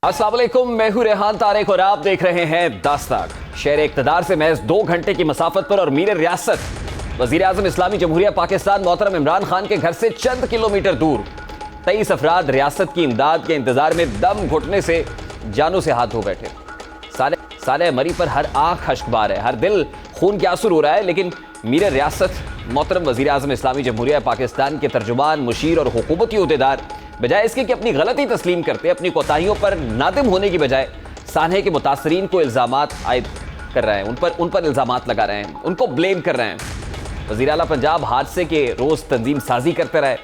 अस्सलाम वालेकुम, मैं हूं रेहान तारिक और आप देख रहे हैं दास्ताक। शहर इक़्तिदार से महज 2 घंटे की मसाफत पर और मीर रियासत वज़ीर आज़म इस्लामी जमहूरिया पाकिस्तान मोहतरम इमरान खान के घर से चंद किलोमीटर दूर 23 अफराद रियासत की इमदाद के इंतजार में दम घुटने से जानों से हाथ धो बैठे। साले मरी पर हर आंख अश्कबार है, हर दिल खून के आंसू रो रहा है, लेकिन मीर रियासत मोहतरम वज़ीर आज़म इस्लामी जमहूरिया पाकिस्तान के तर्जुमान, मुशीर और हुकूमती ओहदेदार बजाय इसके कि अपनी गलती तस्लीम करते, अपनी कोताहियों पर नादिम होने की बजाय सानहे के मुतासरीन को इल्ज़ामात आयद कर रहे हैं, उन पर इल्ज़ामात लगा रहे हैं, उनको ब्लेम कर रहे हैं। वज़ीर आला पंजाब हादसे के रोज़ तंजीम साजी करते रहे,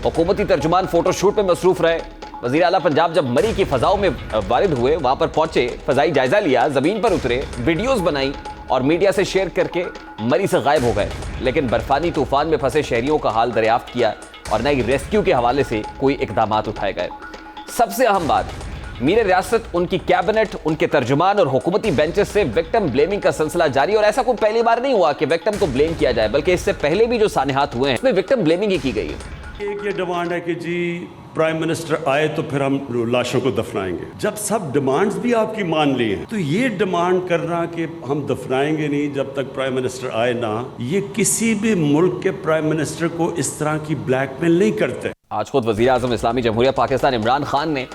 हुकूमती तर्जुमान फोटोशूट में मसरूफ़ रहे। वज़ीर आला पंजाब जब मरी की फ़ज़ाओं में वारिद हुए, वहाँ पर पहुँचे, फ़ज़ाई जायज़ा लिया, ज़मीन पर उतरे, वीडियोज़ बनाई और मीडिया से शेयर करके मरी से गायब हो गए। लेकिन बर्फानी तूफ़ान में फंसे शहरियों का हाल दरियाफ्त किया और न ही रेस्क्यू के हवाले से कोई इक़दामात उठाए गए। सबसे अहम बात, मीर रियासत, उनकी कैबिनेट, उनके तर्जुमान और हुकूमती बेंचेस से विक्टिम ब्लेमिंग का सिलसिला जारी। और ऐसा कोई पहली बार नहीं हुआ कि विक्टिम को ब्लेम किया जाए, बल्कि इससे पहले भी जो सानेहात हुए हैं उसमें विक्टिम ब्लेमिंग ही की गई है। एक ये डिमांड है कि जी प्राइम मिनिस्टर आए तो फिर हम लाशों को दफनाएंगे। जब सब डिमांड्स भी आपकी मान ली हैं तो ये डिमांड करना कि हम दफनाएंगे नहीं जब तक प्राइम मिनिस्टर आए ना, ये किसी भी मुल्क के प्राइम मिनिस्टर को इस तरह की ब्लैकमेल नहीं करते। आज खुद वज़ीर आज़म इस्लामी जमहूरिया पाकिस्तान इमरान खान ने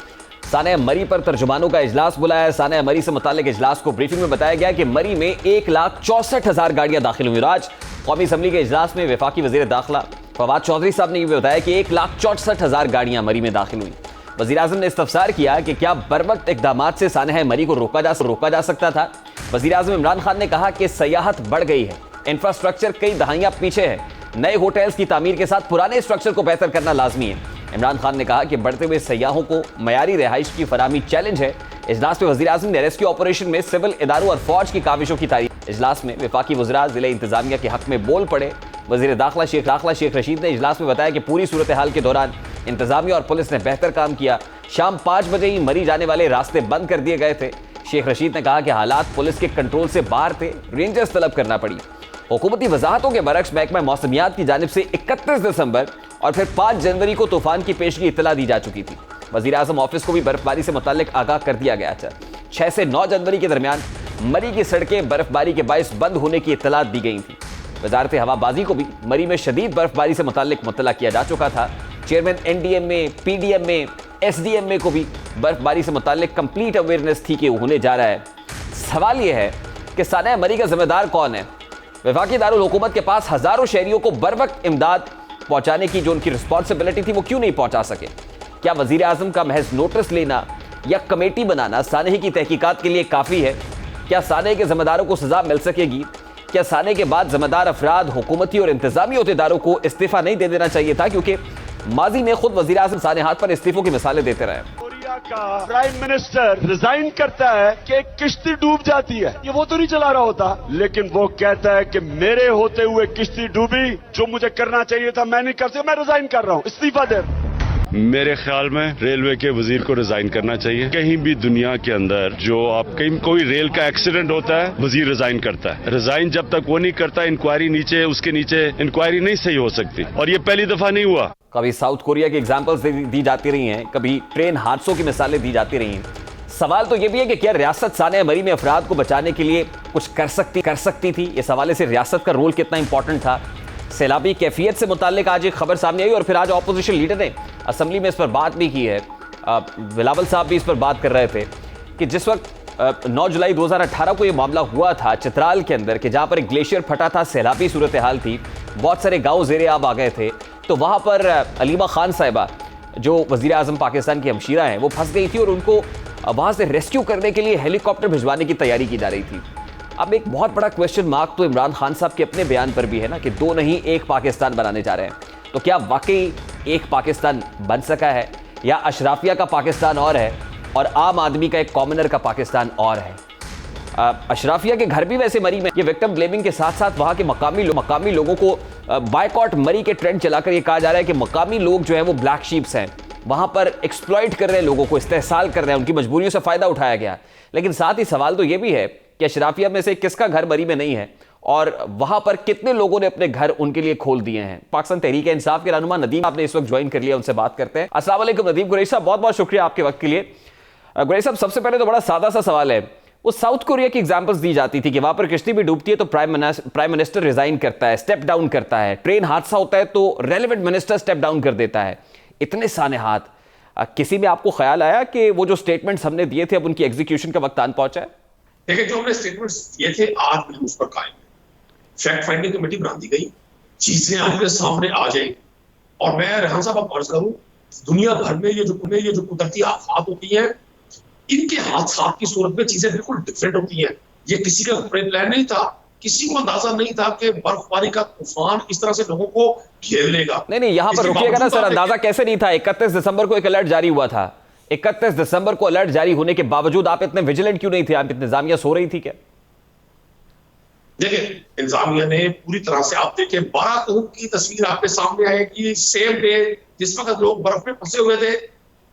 साने मरी पर तर्जुमानों का इजलास बुलाया। साने मरी से मुताल्लिक इजलास को ब्रीफिंग में बताया गया कि मरी में 1,64,000 गाड़ियां दाखिल हुई। आज कौमी असम्बली के इजलास में वफाकी वज़ीर दाखिला फवाद चौधरी साहब ने यह बताया कि 1,64,000 गाड़ियां मरी में दाखिल हुई। वज़ीर आज़म ने इस्तफसार किया कि क्या बरवक्त इक़दामात से सानह मरी को रोका जा सकता था। वज़ीर आज़म इमरान खान ने कहा कि सयाहत बढ़ गई है, इंफ्रास्ट्रक्चर कई दहाइयां पीछे है, नए होटल्स की तामीर के साथ पुराने स्ट्रक्चर को बेहतर करना लाजमी है। इमरान खान ने कहा कि बढ़ते हुए सयाहों को मयारी रिहाइश की फराहमी चैलेंज है। इजलास में वज़ीर आज़म ने रेस्क्यू ऑपरेशन में सिविल इदारों और फौज की काविशों की तारीफ। इजलास में वफाकी वज़रा ज़िले इंतजामिया के हक में बोल पड़े। वज़ीर दाखिला शेख रशीद ने इजलास में बताया कि पूरी सूरत हाल के दौरान इंतजामिया और पुलिस ने बेहतर काम किया। शाम 5 बजे ही मरी जाने वाले रास्ते बंद कर दिए गए थे। शेख रशीद ने कहा कि हालात पुलिस के कंट्रोल से बाहर थे, रेंजर्स तलब करना पड़ी। हुकूमती वजाहतों के बरक्स महकमा मौसमियात की जानिब से 31 दिसंबर और फिर 5 जनवरी को तूफान की पेशगी इत्तला दी जा चुकी थी। वज़ीर आज़म ऑफिस को भी बर्फबारी से मुताल्लिक आगाह कर दिया गया था। 6 से 9 जनवरी के दरमियान मरी की सड़कें बर्फबारी के बायस बंद होने की इत्तला दी गई थी। वजारत हवाबाजी को भी मरी में शदीद बर्फबारी से मुताल्लिक मुत्तला किया जा चुका था। चेयरमैन NDMA, PDMA, SDMA को भी बर्फबारी से मुताल्लिक कंप्लीट अवेयरनेस थी कि होने जा रहा है। सवाल यह है कि सानह मरी का जिम्मेदार कौन है। वफाकी दारुल हुकूमत के पास हजारों शहरियों को बरवक्त इमदाद पहुंचाने की जो उनकी रिस्पॉन्सिबिलिटी थी वो क्यों नहीं पहुंचा सके। क्या वज़ीर आज़म का महज नोटिस लेना या कमेटी बनाना सानहे की तहकीकात के लिए काफ़ी है? क्या सानहे के जिम्मेदारों को सजा मिल सकेगी? क्या सानहे के बाद जिम्मेदार अफराद, हुकूमती और इंतजामी ओहदेदारों को इस्तीफा नहीं दे देना चाहिए था? क्योंकि माजी में खुद वज़ीर आज़म सानेहात पर इस्तीफों की मिसालें देते रहे। का प्राइम मिनिस्टर रिजाइन करता है कि किश्ती डूब जाती है, ये वो तो नहीं चला रहा होता, लेकिन वो कहता है कि मेरे होते हुए किश्ती डूबी, जो मुझे करना चाहिए था मैं नहीं कर सका, मैं रिजाइन कर रहा हूं, इस्तीफा दे। मेरे ख्याल में रेलवे के वजीर को रिजाइन करना चाहिए। कहीं भी दुनिया के अंदर जो आप कहीं कोई रेल का एक्सीडेंट होता है, वजीर रिजाइन करता है। रिजाइन जब तक वो नहीं करता, इंक्वायरी नीचे उसके नीचे इंक्वायरी नहीं सही हो सकती, और ये पहली दफा नहीं हुआ। कभी साउथ कोरिया की एग्जाम्पल्स दी जाती रही हैं, कभी ट्रेन हादसों की मिसालें दी जाती रही हैं। सवाल तो ये भी है कि क्या रियासत सानह मरी में अफराद को बचाने के लिए कुछ कर सकती थी? इस हवाले से रियासत का रोल कितना इंपॉर्टेंट था? सैलाबी कैफियत से मुताल्लिक आज एक खबर सामने आई और फिर आज अपोजिशन लीडर ने असम्बली में इस पर बात भी की है। बिलावल साहब भी इस पर बात कर रहे थे कि जिस वक्त 9 जुलाई 2018 को ये मामला हुआ था चित्राल के अंदर, कि जहाँ पर एक ग्लेशियर फटा था, सैलाबी सूरत हाल थी, बहुत सारे गाँव ज़ेरे आब आ गए थे, तो वहाँ पर अलीमा खान साहिबा जो वज़ीर आज़म पाकिस्तान की हमशीरा हैं, वो फंस गई थी और उनको वहाँ से रेस्क्यू करने के लिए हेलीकॉप्टर भिजवाने की तैयारी की जा रही थी। अब एक बहुत बड़ा क्वेश्चन मार्क तो इमरान खान साहब के अपने बयान पर भी है ना कि 2 नहीं 1 पाकिस्तान बनाने जा रहे हैं। तो क्या वाकई एक पाकिस्तान बन सका है, या अशराफिया का पाकिस्तान और है और आम आदमी का, एक कॉमनर का पाकिस्तान और है? अशराफिया के घर भी वैसे मरी में ये विक्टिम ब्लेमिंग के साथ साथ वहाँ के मकामी लोगों को बायकॉट मरी के ट्रेंड चलाकर ये कहा जा रहा है कि मकामी लोग जो हैं वो ब्लैक शीप्स हैं, वहाँ पर एक्सप्लॉइट कर रहे हैं, लोगों को इस्तेहसाल कर रहे हैं, उनकी मजबूरियों से फ़ायदा उठाया गया। लेकिन साथ ही सवाल तो ये भी है कि अशराफिया में से किसका घर मरी में नहीं है और वहाँ पर कितने लोगों ने अपने घर उनके लिए खोल दिए हैं। पाकिस्तान तहरीक इंसाफ के रहनुमा नदीम आपने इस वक्त ज्वाइन कर लिया, उनसे बात करते हैं। अस्सलाम वालेकुम नदीम कुरैशी साहब, बहुत बहुत शुक्रिया आपके वक्त के लिए। गुरेश साहब, सबसे पहले तो बड़ा सादा सा सवाल है, वो साउथ कोरिया की एग्जांपल्स दी जाती थी कि वहां पर किश्ती भी डूबती है तो प्राइम मिनिस्टर रिजाइन करता है, स्टेप डाउन करता है, ट्रेन हादसा होता है तो रेलेवेंट मिनिस्टर स्टेप डाउन कर देता है। इतने सानेहात, किसी में आपको ख्याल आया कि वो जो स्टेटमेंट्स हमने दिए थे अब उनकी एग्जीक्यूशन का वक्त आन पहुंचा है? देखिए, जो हमने स्टेटमेंट्स दिए थे आज भी हम उस पर कायम है। फैक्ट फाइंडिंग कमेटी बना दी गई, चीजें आपके सामने आ जाएंगी। और मैं रेहान साहब आप अर्ज करूं, दुनिया भर में ये जो कुदरती आफात होती है, इनके हादसा की सूरत में चीजें बिल्कुल डिफरेंट होती हैं। ये किसी का प्लान नहीं था, किसी को अंदाजा नहीं था कि बर्फबारी का तूफान इस तरह से लोगों को घेर लेगा। नहीं, यहां पर रुकिएगा ना सर, अंदाजा कैसे नहीं था? 31 दिसंबर को एक अलर्ट जारी हुआ था। 31 दिसंबर को अलर्ट जारी होने के बावजूद आप इतने विजिलेंट क्यों नहीं थे? आप इंतजामिया सो रही थी क्या? देखिए, इंतजामिया ने पूरी तरह से, आप देखिए 12 तारीख की तस्वीर आपके सामने आएगी। सेम डे जिस वक्त लोग बर्फ में फंसे हुए थे,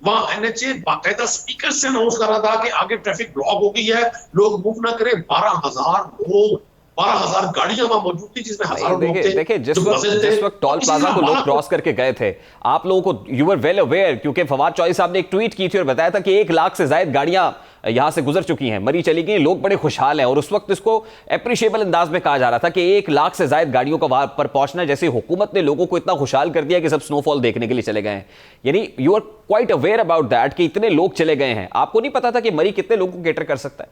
वहां एनएचए बाकायदा स्पीकर से अनाउंस कर रहा था कि आगे ट्रैफिक ब्लॉक हो गई है, लोग मूव ना करें। 12,000 लोग, 12,000 गाड़ियां वहां मौजूद थी, जिसमें हजारों लोग थे। देखिए, जिस वक्त टोल प्लाजा को लोग क्रॉस करके गए थे, आप लोगों को, यू वर वेल अवेयर, क्योंकि फवाद चौधरी साहब ने एक ट्वीट की थी और बताया था कि 1 लाख से ज्यादा गाड़ियां यहां से गुजर चुकी हैं, मरी चली गई, लोग बड़े खुशहाल हैं। और उस वक्त इसको अप्रिशिएबल अंदाज में कहा जा रहा था कि 1 लाख से ज्यादा गाड़ियों का वहां पर पहुंचना, जैसे हुकूमत ने लोगों को इतना खुशहाल कर दिया कि सब स्नोफॉल देखने के लिए चले गए हैं। यानी you are quite aware about that कि इतने लोग चले गए हैं। आपको नहीं पता था कि मरी कितने लोगों को कैटर कर सकता है?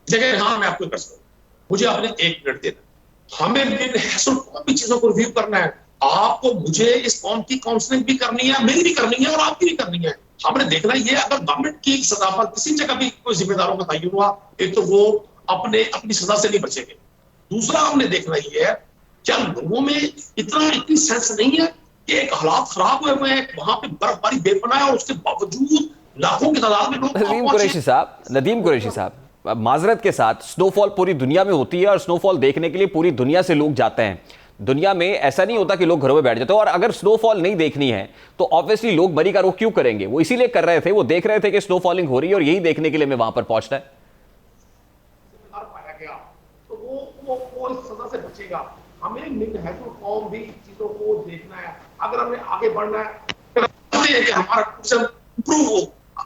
जगह हाँ, मैं आपको कर सकता हूं, मुझे आपने 1 मिनट देना। हमें भी चीजों को रिव्यू करना है। आपको, मुझे इस कौम की काउंसलिंग भी करनी है, मेरी भी करनी है और आपकी भी करनी है। हमने देखना ये, अगर गवर्नमेंट की सजा पर किसी जगह भी कोई जिम्मेदारों का तयन हुआ, एक तो वो अपनी सजा से नहीं बचेंगे। दूसरा हमने देखना ये है, क्या लोगों में इतनी सेंस नहीं है कि एक हालात खराब हुए हैं, वहां पे बर्फबारी बेपनाह है और उसके बावजूद लाखों की तादाद में लोग। नदीम कुरैशी साहब, माजरत के साथ, स्नोफॉल पूरी दुनिया में होती है और स्नोफॉल देखने के लिए पूरी दुनिया से लोग जाते हैं। दुनिया में ऐसा नहीं होता कि लोग घरों में बैठ जाते हैं। और अगर स्नोफॉल नहीं देखनी है तो ऑब्वियसली लोग मरी का रुख क्यों करेंगे? वो इसीलिए कर रहे थे, वो देख रहे थे कि स्नोफॉलिंग हो रही है और यही देखने के लिए मैं वहां पर पहुंचना है। पाया गया तो वो इस सजा से बचेगा। हमें कौम भी चीजों को देखना है, अगर हमें आगे बढ़ना है कि हमारा टूरिज्म इंप्रूव हो।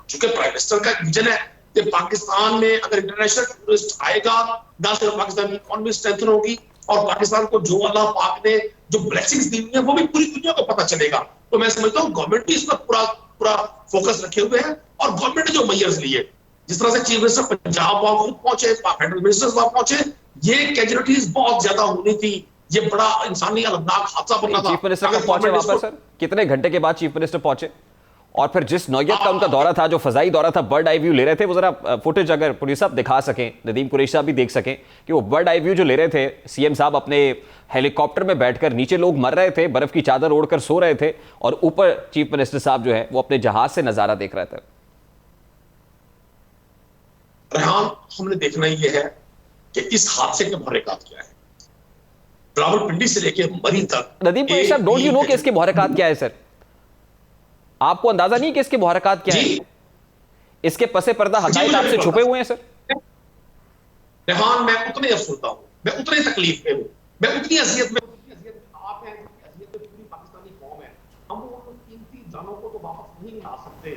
चूंकि प्राइम मिनिस्टर का विजन है कि पाकिस्तान में अगर इंटरनेशनल टूरिस्ट आएगा, ना सिर्फ पाकिस्तान की इकोनॉमी स्ट्रेंथन होगी और पाकिस्तान को जो अल्लाह पाक ने जो ब्लेसिंग्स दी हुई है वो भी पूरी दुनिया को पता चलेगा। तो मैं समझता हूँ गवर्नमेंट भी इस पर पूरा फोकस रखे हुए है और गवर्नमेंट ने जो मेजर्स लिए, जिस तरह से चीफ मिनिस्टर पंजाब वहां खुद पहुंचे, फेडरल मिनिस्टर्स वहां पहुंचे, ये कैजुअलिटीज बहुत ज्यादा होनी थी। ये बड़ा इंसानी अलमनाक हादसा बनना था। चीफ मिनिस्टर कब पहुंचे वहां पर सर? कितने घंटे के बाद चीफ मिनिस्टर पहुंचे? और फिर जिस नौयत का उनका दौरा था, जो फजाई दौरा था, बर्ड आई व्यू ले रहे थे, वो जरा फुटेज अगर पुलिस साहब दिखा सकें, नदीम कुरैशी साहब भी देख सकें कि वो बर्ड आई व्यू जो ले रहे थे, सीएम साहब अपने हेलीकॉप्टर में बैठकर, नीचे लोग मर रहे थे, बर्फ की चादर ओढ़कर सो रहे थे और ऊपर चीफ मिनिस्टर साहब जो है वो अपने जहाज से नजारा देख रहे थे। रेहान, हमने देखना ये है कि इस हादसे के मुहर्रिकात क्या है, रावलपिंडी से लेकर मरी तक। नदीम कुरैशी साहब, डोंट यू नो कि इसके मुहर्रिकात क्या है सर? आपको अंदाजा नहीं कि इसके मुहर्रिकात क्या है? इसके पसे पर्दा हकायत आपसे छुपे हुए हैं सर? रेहान, मैं उतने अफसोसदा हूं, मैं उतने तकलीफ में हूं, मैं उतनी अजियत में आप हैं, अजियत में पूरी पाकिस्तानी कौम है। हम उन कीमती जानों को तो वापस नहीं ला सकते,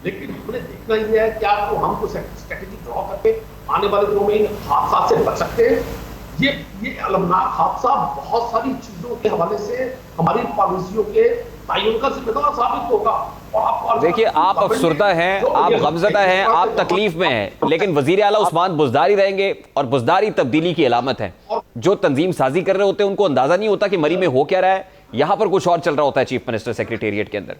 लेकिन हमने देखना ही है क्या तो हम कुछ स्ट्रेटेजी ड्रॉ करके आने वाले दिनों में इन हादसा से बच सकते हैं। ये अलमनाक हादसा बहुत सारी चीजों के हवाले से हमारी पॉलिसियों के तायुन का जिम्मेदार साबित होगा। और देखिए, आप अफसरदा हैं, आप गमज़दा हैं, आप तकलीफ में हैं, लेकिन वजीर आला उस्मान बुज़दारी रहेंगे और बुज़दारी तब्दीली की अलामत है। जो तंजीम साजी कर रहे होते हैं उनको अंदाजा नहीं होता कि मरी में हो क्या रहा है, यहां पर कुछ और चल रहा होता है चीफ मिनिस्टर सेक्रेटेरिएट के अंदर।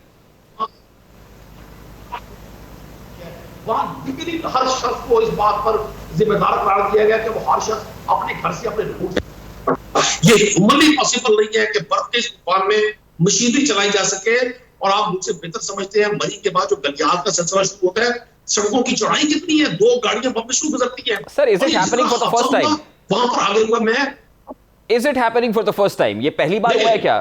हर शख्स को इस बात पर जिम्मेदार करार दिया गया कि वो हर शख्स अपने घर से, अपने रूट से। ये ह्यूमनली पॉसिबल नहीं है कि बर्फ के तूफान में मशीनरी चलाई जा सके। और आप मुझसे बेहतर समझते हैं, मरी के बाद जो गलियार का सिलसिला शुरू होता है, सड़कों की चौड़ाई कितनी है, 2 गाड़ियां बम्बे गुजरती है। Sir, is it happening for the first time? वहां पर आगे हुआ is it happening for the first time? ये पहली बार हुआ है क्या?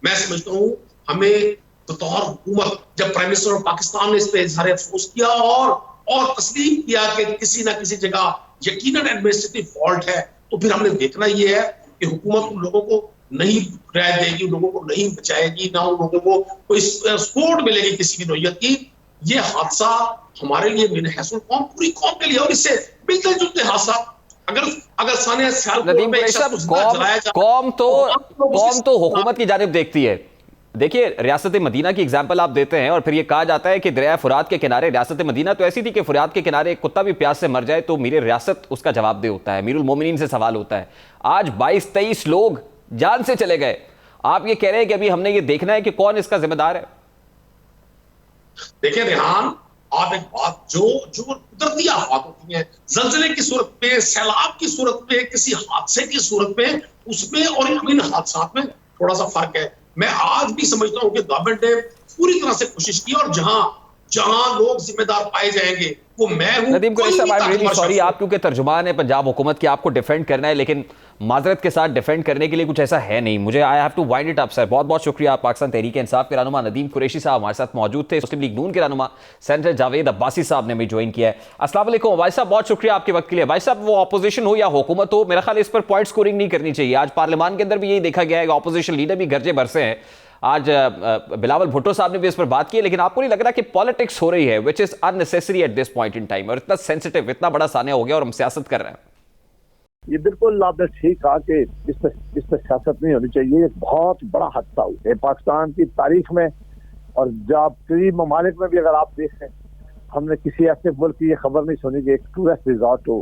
मैं समझता हूं हमें बतौर हुकूमत, जब प्राइम मिनिस्टर ऑफ पाकिस्तान ने इस पे इजहार अफसोस किया और तस्लीम किया कि किसी ना किसी जगह यकीनन एडमिनिस्ट्रेटिव फॉल्ट है, तो फिर हमने देखना यह है कि हुकूमत उन लोगों को नहीं रह देगी, लोगों को नहीं बचाएगी, ना उन लोगों को कोई सपोर्ट मिलेगी किसी भी नौयत की। ये हादसा हमारे लिए मिनहसुल कौम, पूरी कौम के लिए, और इससे मिलते जुलते हादसा अगर सानिया सियालकोट नदीम में एक कुरैशी साहब, शख्स को जलाया जाए, कौम तो हुकूमत की जानिब देखती है। देखिए, रियासत मदीना की एग्जाम्पल आप देते हैं और फिर ये कहा जाता है कि दरिया फुरात के किनारे रियासत मदीना तो ऐसी थी कि फुरात के किनारे एक कुत्ता भी प्यास से मर जाए तो मीर रियासत उसका जवाबदेह होता है, मीरुल मोमिनीन से सवाल होता है। आज 22-23 लोग जान से चले गए, आप ये कह रहे हैं कि अभी हमने ये देखना है कि कौन इसका जिम्मेदार है। देखिए रेहान, आप एक बात, जो कुदरती आफत होती है, जल्जले की सूरत पे, सैलाब की सूरत पे, किसी हादसे की सूरत पे, उसमें और इन हादसा में थोड़ा सा फर्क है। मैं आज भी समझता हूं कि गवर्नमेंट ने पूरी तरह से कोशिश की, और जहां लोग जिम्मेदार पाए जाएंगे वो मैं हूं। नदीम कुरैशी साहब, आई एम रियली सॉरी, आप क्योंकि तर्जुमान है पंजाब हुकूमत की, आपको डिफेंड करना है, लेकिन माजरत के साथ डिफेंड करने के लिए कुछ ऐसा है नहीं। मुझे I have to wind it up sir. बहुत बहुत शुक्रिया। आप पाकिस्तान तहरीक इंसाफ के रहनुमा नदीम कुरैशी साहब हमारे साथ मौजूद थे। मुस्लिम लीग नून के रहनुमा सेनेटर जावेद अब्बासी साहब ने भी ज्वाइन किया है। अस्सलाम वालेकुम भाई साहब, बहुत शुक्रिया आपके वक्त के लिए। भाई साहब, वो ऑपोजिशन हो या हुकूमत हो, मेरा ख्याल इस पर पॉइंट स्कोरिंग नहीं करनी चाहिए। आज पार्लियामान के अंदर भी यही देखा गया है, ऑपोजिशन लीडर भी गर्जे बरसे हैं। आज बिलावल भुट्टो साहब ने भी इस पर बात की है, लेकिन आपको नहीं लग रहा कि पॉलिटिक्स हो रही है which is unnecessary at this point in time, और इतना सेंसिटिव, इतना बड़ा सानिया हो गया और हम सियासत कर रहे हैं? ये बिल्कुल आपने ठीक कहा कि इस पर सियासत नहीं होनी चाहिए। एक बहुत बड़ा हादसा हुआ है पाकिस्तान की तारीख में, और जब करीब ममालिक में भी अगर आप देखें, हमने किसी ऐसे मुल्क की ये खबर नहीं सुनी कि एक टूरिस्ट रिजॉर्ट हो,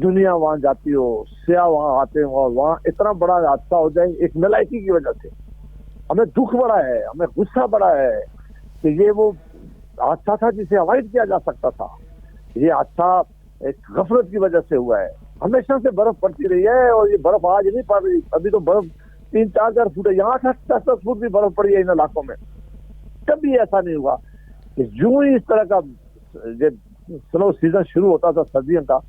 दुनिया वहां जाती हो, सियाह वहां आते हो और वहां इतना बड़ा हादसा हो जाए एक नलायकी की वजह से। हमें दुख बड़ा है, हमें गुस्सा बड़ा है कि ये वो हादसा था जिसे अवॉइड किया जा सकता था। ये हादसा एक गफलत की वजह से हुआ है। हमेशा से बर्फ पड़ती रही है और ये बर्फ आज नहीं पड़ रही, अभी तो बर्फ 3-4 फुट है, यहाँ 10 फुट भी बर्फ पड़ी है इन इलाकों में। कभी ऐसा नहीं हुआ कि जो ही इस तरह का स्नो सीजन शुरू होता था सर्दियों का,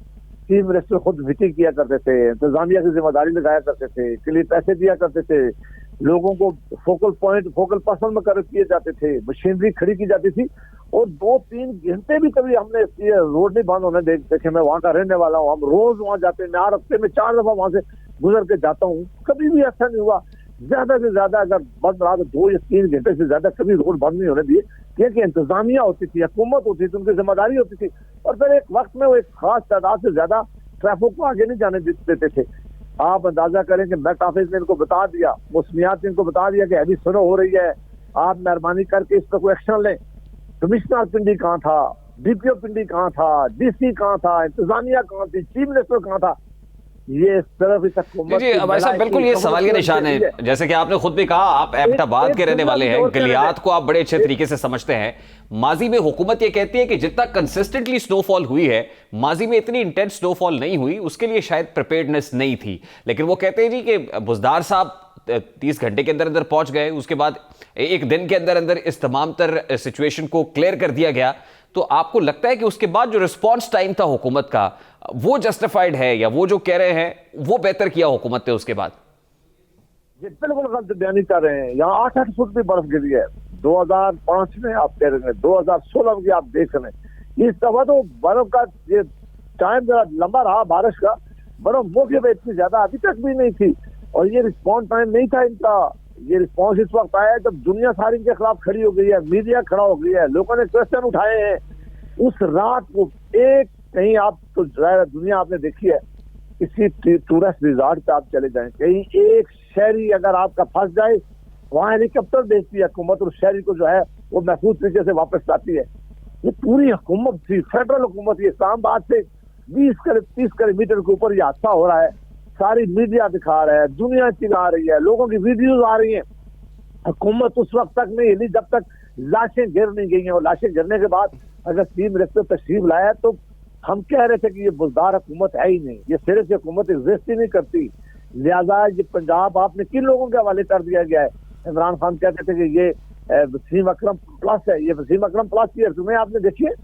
चीफ मिनिस्टर खुद मीटिंग किया करते थे, इंतजामिया की जिम्मेदारी लगाया करते थे, के लिए पैसे दिया करते थे, लोगों को फोकल पर्सन मुकर्रर किए जाते थे, मशीनरी खड़ी की जाती थी, और 2-3 घंटे भी कभी हमने ये रोड नहीं बंद होने देखे। मैं वहां का रहने वाला हूँ, हम रोज वहां जाते हैं, मैं हर हफ्ते में 4 दफा वहां से गुजर के जाता हूँ, कभी भी ऐसा नहीं हुआ। ज्यादा से ज्यादा अगर बंद रहा तो 2 या 3 घंटे से ज्यादा कभी रोड बंद नहीं होने दिए, क्योंकि इंतजामिया होती थी, हुकूमत होती थी, उनकी जिम्मेदारी होती थी, और फिर एक वक्त में वो एक खास तादाद से ज्यादा ट्रैफिक को आगे नहीं जाने देते थे। आप अंदाजा करें कि मेट ऑफिस ने इनको बता दिया, मौसमियात ने इनको बता दिया कि अभी स्नो हो रही है, आप मेहरबानी करके इस पर कोई एक्शन लें। कमिश्नर पिंडी कहाँ था, डीपीओ पिंडी कहाँ था, डीसी कहाँ था, इंतजामिया कहाँ थी, चीफ मिनिस्टर कहाँ था? ये सिर्फ जी भाई साहब, बिल्कुल ये सवाल के निशान है। जैसे कि आपने खुद भी कहा, आप एबटाबाद के रहने वाले हैं, गलियात को आप बड़े अच्छे तरीके से समझते हैं। माजी में हुकूमत ये कहती है कि जितना कंसिस्टेंटली स्नोफॉल हुई है, माजी में इतनी इंटेंस स्नोफॉल नहीं हुई, उसके लिए शायद प्रिपेयर्डनेस नहीं थी। लेकिन वो कहते हैं जी कि बुजदार साहब 30 घंटे के अंदर अंदर पहुंच गए, उसके बाद एक दिन के अंदर अंदर इस तमाम तर सिचुएशन को क्लियर कर दिया गया। तो आपको लगता है कि उसके बाद जो रिस्पॉन्स टाइम था हुकूमत का, वो जस्टिफाइड है, या वो जो कह रहे हैं वो बेहतर किया हुकूमत ने उसके बाद? ये बिल्कुल गलत बयानी कर रहे हैं। यहाँ 8-8 फुट भी बर्फ गिरी है 2005 में, आप कह रहे हैं 2016 में आप देख रहे हैं। इस दफा तो बर्फ का ये टाइम जरा लंबा रहा, बारिश का, बर्फ मौके पे इतनी ज्यादा अभी तक भी नहीं थी, और ये रिस्पॉन्स टाइम नहीं था इनका। ये रिस्पॉन्स इस वक्त आया जब दुनिया सारी इनके खिलाफ खड़ी हो गई है, मीडिया खड़ा हो गई है, लोगों ने क्वेश्चन उठाए हैं। उस रात को एक कहीं आप तो दुनिया आपने देखी है, किसी टूरिस्ट रिजॉर्ट पे आप चले जाएं, कहीं एक शहरी अगर आपका फंस जाए, वहां हेलीकॉप्टर भेजती है हुकूमत, और शहरी को जो है वो महफूज तरीके से वापस लाती है। ये पूरी हुकूमत थी, फेडरल हुकूमत, ये इस्लामाबाद से 20-30 किलोमीटर के ऊपर ये हादसा हो रहा है, सारी मीडिया दिखा रहा है, दुनिया चिल्ला रही है, लोगों की वीडियोज आ रही है। हुकूमत उस वक्त तक नहीं हिली जब तक लाशें गिर नहीं गई हैं, और लाशें गिरने के बाद अगर चीफ मिनिस्टर तशरीफ लाया तो हम कह रहे थे कि ये बुजदार हुकूमत है ही नहीं, ये सिरे से हुकूमत एग्जिस्ट ही नहीं करती। लिहाजा ये पंजाब आपने किन लोगों के हवाले कर दिया गया है? इमरान खान कहते थे कि ये वसीम अकरम प्लस है, ये वसीम अकरम प्लस की तुम्हें आपने देखिए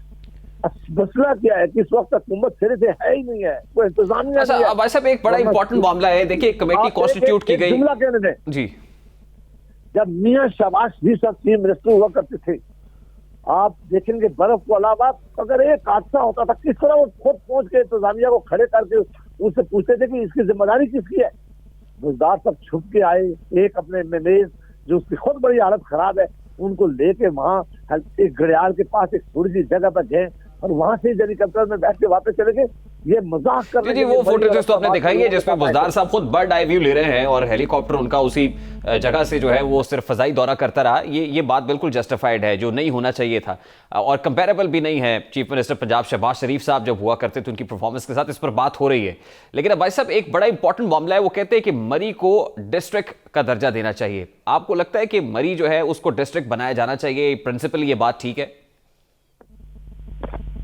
मसला क्या है कि इस वक्त हुकूमत सिरे से है ही नहीं है, कोई इंतजाम नहीं है। अच्छा भाई साहब, एक बड़ा इंपॉर्टेंट मामला है, देखिए कमेटी कॉन्स्टिट्यूट की गई। जुमला कहने दें जी, जब मियां शहबाज शरीफ साहब चीफ मिनिस्टर हुआ करते थे, आप देखेंगे बर्फ को अलावा अगर एक हादसा होता था, किस तरह वो खुद पहुंच के इंतजामिया को खड़े करके उससे पूछते थे कि इसकी जिम्मेदारी किसकी है। बुजदार सब छुप के आए, एक अपने मैनेज जो उसकी खुद बड़ी हालत खराब है उनको लेके वहां एक घड़ियाल के पास एक थोड़ी सी जगह पर गए और वहां से हेलीकॉप्टर में बैठ के वापस चले गए। ये मजाक कर रहे जी, वो फुटेजेस तो आपने दिखाई है जिसमें बुजदार साहब खुद बर्ड आई व्यू ले रहे हैं और हेलीकॉप्टर उनका उसी जगह से जो है वो सिर्फ फजाई दौरा करता रहा। ये बात बिल्कुल जस्टिफाइड है, जो नहीं होना चाहिए था और कंपेरेबल भी नहीं है। चीफ मिनिस्टर पंजाब शहबाज शरीफ साहब जब हुआ करते थे उनकी परफॉर्मेंस के साथ इस पर बात हो रही है। लेकिन अब भाई साहब एक बड़ा इंपॉर्टेंट मामला है, वो कहते हैं कि मरी को डिस्ट्रिक्ट का दर्जा देना चाहिए। आपको लगता है कि मरी जो है उसको डिस्ट्रिक्ट बनाया जाना चाहिए? प्रिंसिपल ये बात ठीक है?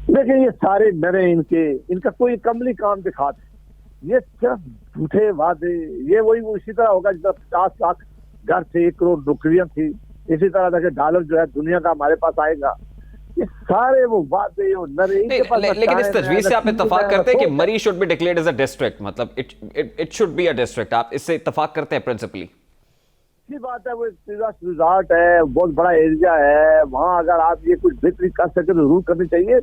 देखिए ये सारे डरे इनका कोई कमली काम दिखाते, ये सिर्फ झूठे वादे। ये वही इसी तरह होगा जिस 50 लाख घर थे, 1 करोड़ नौकरियां थी, इसी तरह देखिए डॉलर जो है दुनिया का हमारे पास आएगा। ये सारे वो वादे और नरे। लेकिन इस तजवीज से आप इत्तेफाक करते हैं कि Murree should be declared as a district, मतलब it should be a district, आप इससे इत्तेफाक करते हैं प्रिंसिपली? अच्छी बात है, वो टूरिस्ट रिजॉर्ट है, बहुत बड़ा एरिया है, वहां अगर आप ये कुछ बेहतरी कर सके तो जरूर करनी चाहिए।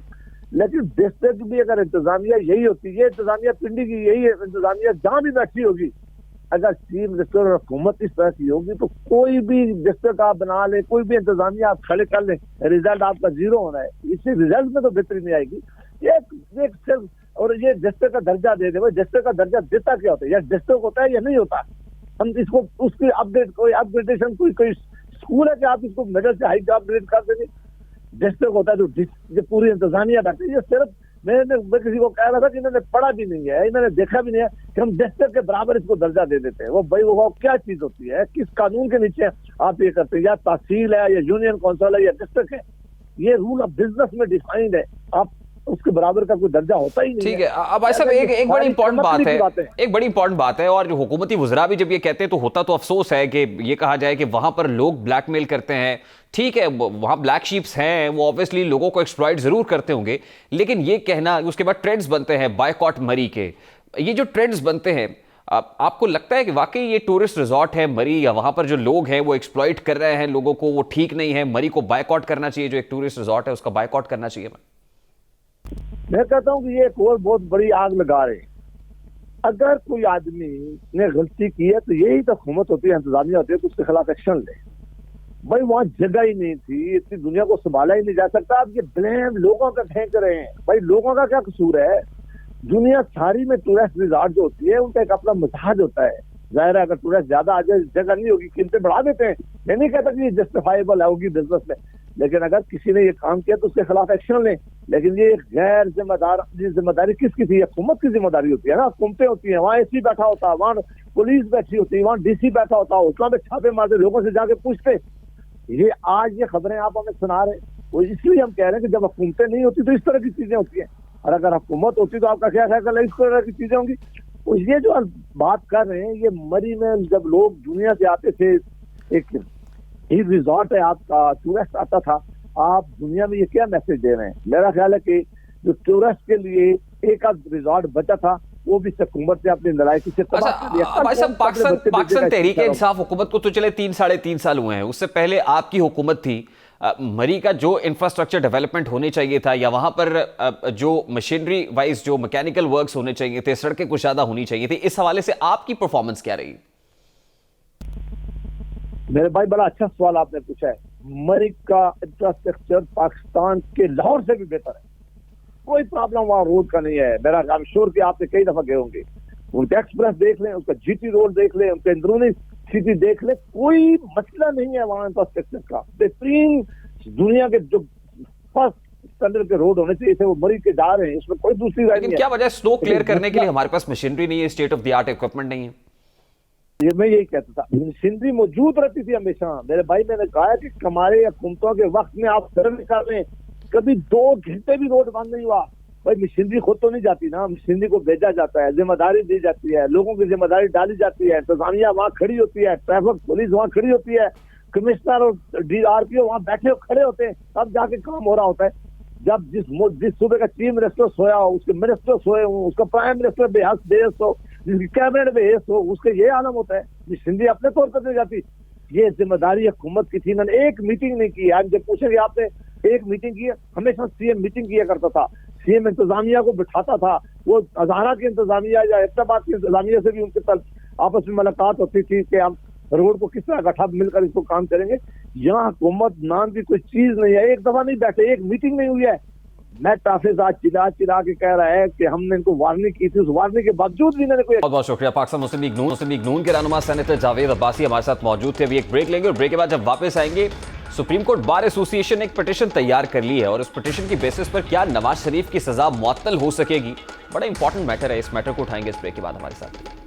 लेकिन डिस्ट्रिक्ट भी अगर इंतजामिया यही होती है, इंतजामिया पिंडी की यही है, इंतजामिया जहां भी बैठी होगी, अगर चीफ मिनिस्टर और हुकूमत इस तरह की होगी तो कोई भी डिस्ट्रिक्ट आप बना ले, कोई भी इंतजामिया आप खड़े कर ले, रिजल्ट आपका 0 होना है। इससे रिजल्ट में तो बेहतरी नहीं आएगी। एक सिर्फ और ये डिस्ट्रिक्ट का दर्जा दे दे, डिस्ट्रिक्ट का दर्जा देता क्या होता है? या डिस्ट्रिक्ट होता है या नहीं होता? हम इसको उसकी अपग्रेडेशन कोई स्कूल है कि आप इसको मिडिल से हाई अपग्रेड कर देंगे? डिस्ट्रिक्ट होता है जो पूरी इंतजामिया बैठती है। ये सिर्फ मैं किसी को कह रहा था कि इन्होंने पढ़ा भी नहीं है, इन्होंने देखा भी नहीं है कि हम डिस्ट्रिक्ट के बराबर इसको दर्जा दे देते हैं। वो भाई वो क्या चीज होती है? किस कानून के नीचे आप ये करते हैं? या तहसील है या यूनियन काउंसिल है या डिस्ट्रिक्ट है? ये रूल ऑफ बिजनेस में डिफाइंड है, आप उसके बराबर का कोई दर्जा होता ही नहीं। ठीक है। अब ऐसा एक बड़ी इंपॉर्टेंट बात है, एक बड़ी इंपॉर्टेंट बात है, और जो हुकूमती वज़रा भी जब ये कहते हैं तो होता तो अफसोस है कि ये कहा जाए कि वहां पर लोग ब्लैकमेल करते हैं। ठीक है, वहां ब्लैक शीप्स हैं, वो ऑब्वियसली लोगों को एक्सप्लॉइट जरूर करते होंगे, लेकिन ये कहना उसके बाद ट्रेंड्स बनते हैं बायकॉट मरी के, ये जो ट्रेंड्स बनते हैं, आपको लगता है कि वाकई ये टूरिस्ट रिजॉर्ट है मरी, या वहां पर जो लोग हैं वो एक्सप्लॉइट कर रहे हैं लोगों को, वो ठीक नहीं है? मरी को बायकॉट करना चाहिए, जो एक टूरिस्ट रिजॉर्ट है उसका बायकॉट करना चाहिए? मैं कहता हूं कि ये एक और बहुत बड़ी आग लगा रहे हैं। अगर कोई आदमी ने गलती की है तो यही तो हुकूमत होती है, इंतजामिया होती है, तो उसके खिलाफ एक्शन ले। भाई वहां जगह ही नहीं थी, इतनी दुनिया को संभाला ही नहीं जा सकता। आप ये ब्लेम लोगों का फेंक रहे हैं। भाई लोगों का क्या कसूर है? दुनिया सारी में टूरिस्ट रिजॉर्ट जो होती है उनका एक अपना मिजाज होता है। जाहिर है अगर टूरिस्ट ज्यादा आ जाए, जगह नहीं होगी, कीमतें बढ़ा देते हैं। मैं नहीं कहता कि ये जस्टिफाइबल होगी बिजनेस में, लेकिन अगर किसी ने ये काम किया तो उसके खिलाफ एक्शन लें। लेकिन ये गैर जिम्मेदारी किसकी थी? हुकूमत की जिम्मेदारी होती है ना। हुकूमतें होती है, वहाँ एसी बैठा होता है, वहाँ पुलिस बैठी होती है, वहाँ डीसी बैठा होता है, उसमें छापे मारते, लोगों से जाके पूछते। ये आज ये खबरें आप हमें सुना रहे, वो इसलिए हम कह रहे हैं कि जब हुकूमतें नहीं होती तो इस तरह की चीजें होती हैं, और अगर हुकूमत होती तो आपका क्या ख्याल है इस तरह की चीजें होंगी? तो ये जो बात कर रहे हैं, ये मरी में जब लोग दुनिया से आते थे, एक रिजॉर्ट है आपका, टूरिस्ट आता था, आप दुनिया में ये क्या मैसेज दे रहे हैं? मेरा ख्याल है कि जो टूरिस्ट के लिए एक आध रिजॉर्ट बचा था वो भी हुकूमत से अपनी नालायकी से पाकिस्तान तहरीक इंसाफ हुकूमत को तो चले 3-3.5 साल हुए हैं, उससे पहले आपकी हुकूमत थी। मरी का जो इंफ्रास्ट्रक्चर डेवलपमेंट होने चाहिए था, या वहां पर जो मशीनरी वाइज जो मैकेनिकल वर्क्स होने चाहिए थे, सड़कें कुशादा होनी चाहिए थी, इस हवाले से आपकी परफॉर्मेंस क्या रही? मेरे भाई बड़ा अच्छा सवाल आपने पूछा है। मरी का इंफ्रास्ट्रक्चर पाकिस्तान के लाहौर से भी बेहतर है, कोई प्रॉब्लम वहां रोड का नहीं है। मेरा आई एम श्योर कि आपसे कई दफा गए होंगे, उनका एक्सप्रेस देख लें, उसका जीटी रोड देख लें, उनके अंदरूनी सिटी देख लें, कोई मसला नहीं है वहां इंफ्रास्ट्रक्चर का। बेहतरीन दुनिया के जो फर्स्ट स्टैंडर्ड के रोड होने चाहिए थे, वो मरी के जा रहे हैं, इसमें कोई दूसरी राय नहीं है। क्या वजह स्नो क्लियर करने के लिए हमारे पास मशीनरी नहीं है, state of the art equipment नहीं है? ये मैं यही कहता था, मशीनरी मौजूद रहती थी हमेशा। मेरे भाई मैंने कहा कि हमारे हुकूमतों के वक्त में आप सर्वे कर रहे हैं, कभी 2 घंटे भी रोड बंद नहीं हुआ। भाई मशीनरी खुद तो नहीं जाती ना, मशीनरी को भेजा जाता है, जिम्मेदारी दी जाती है, लोगों की जिम्मेदारी डाली जाती है, इंतजामिया वहाँ खड़ी होती है, ट्रैफिक पुलिस वहाँ खड़ी होती है, कमिश्नर और DRPO वहाँ बैठे खड़े होते हैं, तब जाके काम हो रहा होता है। जब जिस सूबे का चीफ मिनिस्टर सोया हो, उसके मिनिस्टर सोए हो, उसका प्राइम मिनिस्टर बेहस हो, जिसकी कैबिनेट बेहस हो, उसके ये आलम होता है। मशीनरी अपने तौर पर दी जाती। ये जिम्मेदारी हुकूमत की थी। इन्होंने एक मीटिंग नहीं की। आज जब पूछेंगे आपने एक मीटिंग की है, हमेशा CM मीटिंग किया करता था, CM इंतजामिया को बिठाता था, वो हजारा की इंतजामिया या इस्लामाबाद की इंतजामिया से भी उनके आपस में मुलाकात होती थी कि हम रोड को किस तरह इकट्ठा मिलकर इसको काम करेंगे। यहाँ हुकूमत नाम की कोई चीज नहीं है, एक दफा नहीं बैठे, एक मीटिंग नहीं हुई है। नेट ऑफिस आज चिल्ला चिल्ला के कह रहा है कि हमने इनको वार्निंग की थी, उस वार्निंग के बावजूद भी इन्होंने कोई। बहुत बहुत शुक्रिया। पाकिस्तान मुस्लिम लीग नून के रहनुमा सेनेटर जावेद अब्बासी हमारे साथ मौजूद थे। अभी एक ब्रेक लेंगे और ब्रेक के बाद जब वापस आएंगे, सुप्रीम कोर्ट बार एसोसिएशन ने एक पिटीशन तैयार कर ली है और इस पिटीशन की बेसिस पर क्या नवाज शरीफ की सजा मुअत्तल हो सकेगी, बड़ा इंपॉर्टेंट मैटर है। इस मैटर को उठाएंगे इस ब्रेक के बाद हमारे साथ।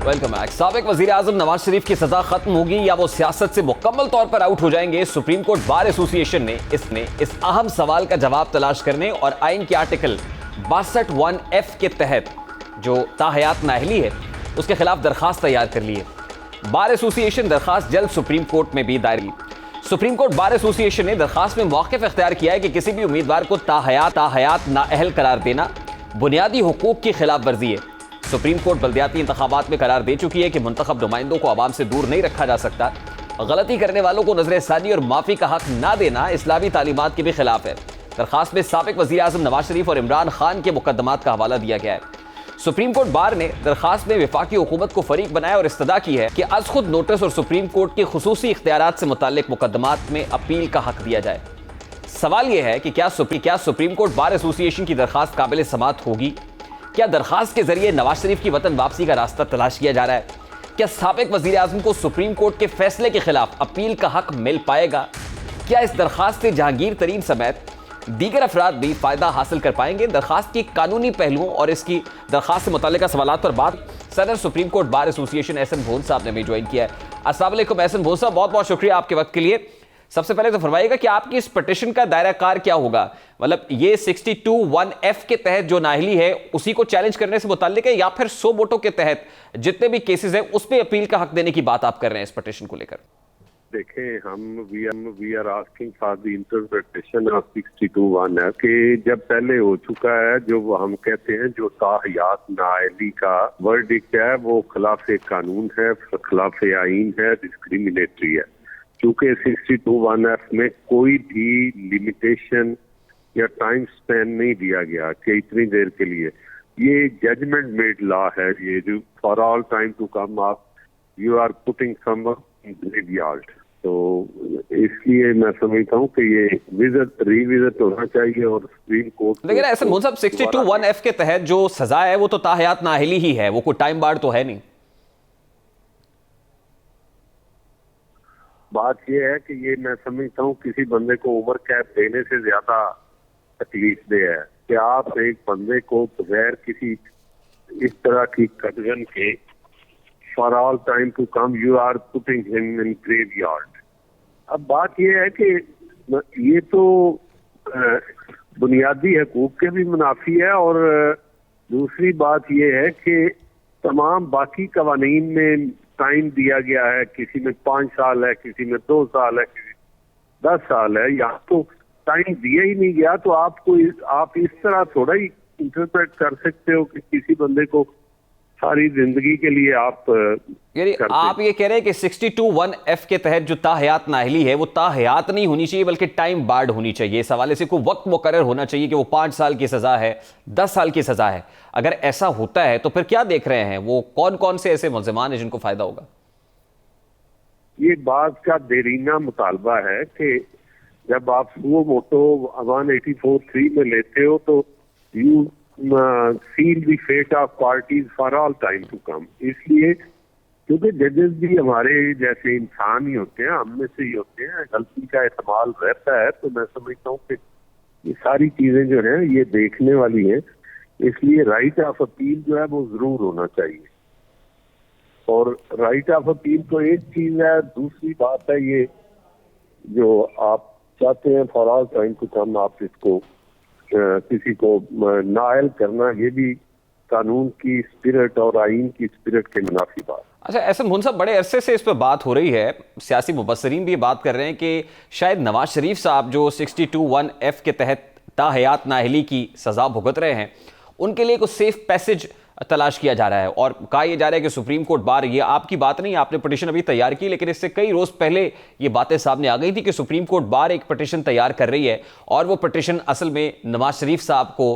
Welcome back. साबिक वजीर आजम नवाज शरीफ की सजा खत्म होगी या वो सियासत से मुकम्मल तौर पर आउट हो जाएंगे? सुप्रीम कोर्ट बार एसोसिएशन ने इस अहम सवाल का जवाब तलाश करने और आइन के आर्टिकल 62(1)(f) के तहत जो ताहयात नाअहली है उसके खिलाफ दरखास्त तैयार कर ली है। बार एसोसिएशन दरखास्त जल्द सुप्रीम कोर्ट में भी दायर की। सुप्रीम कोर्ट बार एसोसिएशन ने दरखास्त में मौक़िफ़ इख्तियार किया है कि किसी भी उम्मीदवार को ताहयात नाअहल करार देना बुनियादी हुकूक की खिलाफ वर्जी है। सुप्रीम कोर्ट बल्दियाती इंतखाबात में करार दे चुकी है कि मुंतखब नुमाइंदों को आवाम से दूर नहीं रखा जा सकता। गलती करने वालों को नजर-ए-सानी और माफ़ी का हक ना देना इस्लामी तालीमात के भी खिलाफ है। दरखास्त में साबिक वज़ीर आज़म नवाज शरीफ और इमरान खान के मुकदमात का हवाला दिया गया है। सुप्रीम कोर्ट बार ने दरखास्त में वफाकी हुकूमत को फरीक बनाया और इस्तदा की है कि अज खुद नोटिस और सुप्रीम कोर्ट के खुसूसी इख्तियारात से मुताल्लिक मुकदमात में अपील का हक दिया जाए। सवाल यह है कि क्या सुप्रीम कोर्ट बार एसोसिएशन की दरखास्त काबिल समाअत होगी? क्या दरखास्त के जरिए नवाज शरीफ की वतन वापसी का रास्ता तलाश किया जा रहा है? क्या साबिक वजीर आजम को सुप्रीम कोर्ट के फैसले के खिलाफ अपील का हक मिल पाएगा? क्या इस दरखास्त से जहांगीर तरीन समेत दीगर अफराद भी फायदा हासिल कर पाएंगे? दरखास्त की कानूनी पहलुओं और इसकी दरखास्त से मुताल्लिका सवालात पर बात सदर Supreme Court Bar Association Ahsan Bhoon साहब ने भी ज्वाइन किया है। अस्सलाम वालेकुम एहसन भोन साहब, बहुत बहुत शुक्रिया आपके वक्त के लिए। सबसे पहले तो फरमाइएगा कि आपकी इस पिटीशन का दायरा कार क्या होगा? मतलब ये 62(1)(f) के तहत जो नाअहली है उसी को चैलेंज करने से मुताल्लिक है या फिर सो मोटो के तहत जितने भी केसेस हैं उस पर अपील का हक देने की बात आप कर रहे हैं इस पिटीशन को लेकर? देखें, we are asking for the interpretation of 62(1)(f) के जब पहले हो चुका है, जो हम कहते हैं जो ताहयात नाअहली का वर्डिक्ट है वो खिलाफ कानून है, खिलाफ आइन है, डिस्क्रिमिनेटरी है। चूंकि 62(1)(f) में कोई भी लिमिटेशन या टाइम स्पेन नहीं दिया गया कि इतनी देर के लिए, ये जजमेंट मेड लॉ है। ये जो for all time to come आप you are putting someone in graveyard, तो इसलिए मैं समझता हूँ कि ये रिविजिट होना चाहिए और सुप्रीम कोर्ट। लेकिन ऐसा मोहन साहब 62(1)(f) के तहत जो सजा है वो तो ताहयात नाअहली ही है, वो कोई टाइम बार तो है नहीं। बात यह है कि ये मैं समझता हूँ किसी बंदे को उम्र कैद देने से ज्यादा तकलीफ दे है कि आप एक बंदे को बगैर किसी इस तरह की कदगन के for all time to come you are putting him in graveyard. अब बात यह है कि ये तो बुनियादी हकूक के भी मुनाफी है और दूसरी बात यह है कि तमाम बाकी कवानीन में टाइम दिया गया है, किसी में 5 साल है, किसी में 2 साल है, किसी 10 साल है, यहाँ तो टाइम दिया ही नहीं गया। तो आप इस तरह थोड़ा ही इंटरप्रेट कर सकते हो कि किसी बंदे को सारी जिंदगी के लिए आप ये कह रहे हैं कि 62(1)(f) के तहत जो ताहयात नाअहली है वो ताहयात नहीं होनी चाहिए बल्कि टाइम बार्ड होनी चाहिए। इस हवाले से कोई वक्त मुकर्रर होना चाहिए कि वो 5 साल की सजा है, 10 साल की सजा है। अगर ऐसा होता है तो फिर क्या देख रहे हैं, वो कौन कौन से ऐसे मुल्ज़िमान हैं जिनको फायदा होगा? ये बात का देरीना मुतालबा है कि जब आप सुओ मोटो 184(3) में लेते हो तो you seal the fate of parties for all time to come. इसलिए क्योंकि जजेस भी हमारे जैसे इंसान ही होते हैं, हम में से ही होते हैं, गलती का इस्तेमाल रहता है, तो मैं समझता हूँ कि ये सारी चीजें जो हैं ये देखने वाली हैं। इसलिए राइट ऑफ अपील जो है वो जरूर होना चाहिए। और राइट ऑफ अपील तो एक चीज है, दूसरी बात है ये जो आप चाहते हैं for all time to come आप इसको किसी को नाअहल करना, ये भी कानून की स्पिरिट और आइन की स्पिरिट के मुनाफी बात। अच्छा ऐसे मोहन साहब, बड़े अरसे से इस पर बात हो रही है, सियासी मुबस्सरीन भी ये बात कर रहे हैं कि शायद नवाज शरीफ साहब जो 62(1)(f) के तहत ताहयात नाअहली की सजा भुगत रहे हैं उनके लिए कुछ सेफ पैसेज तलाश किया जा रहा है। और कहा यह जा रहा है कि सुप्रीम कोर्ट बार, ये आपकी बात नहीं, आपने पिटीशन अभी तैयार की, लेकिन इससे कई रोज पहले ये बातें सामने आ गई थी कि सुप्रीम कोर्ट बार एक पिटीशन तैयार कर रही है और वो पिटीशन असल में नवाज शरीफ साहब को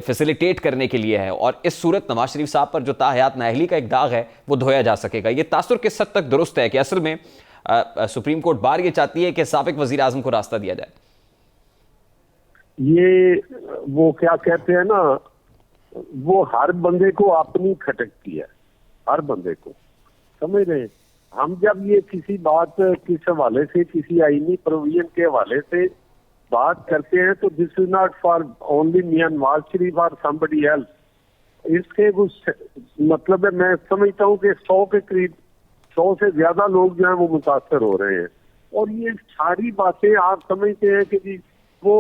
फैसिलिटेट करने के लिए है, और इस सूरत नवाज शरीफ साहब पर जो ताहयात नाअहली का एक दाग है वो धोया जा सकेगा। ये तासुर किस हद तक दुरुस्त है कि असल में सुप्रीम कोर्ट बार ये चाहती है कि साबिक वजीर आजम को रास्ता दिया जाए? ये वो क्या कहते हैं ना, वो हर बंदे को अपनी खटकती है, हर बंदे को, समझ रहे हैं। हम जब ये किसी बात किस हवाले से, किसी आईनी प्रोविजन के हवाले से बात करते हैं तो this is not for only Mian Nawaz Sharif और समबडी एल्स। इसके कुछ मतलब है, मैं समझता हूँ कि 100 के करीब, 100 से ज्यादा लोग जो है वो मुतासर हो रहे हैं। और ये सारी बातें आप समझते हैं कि जी वो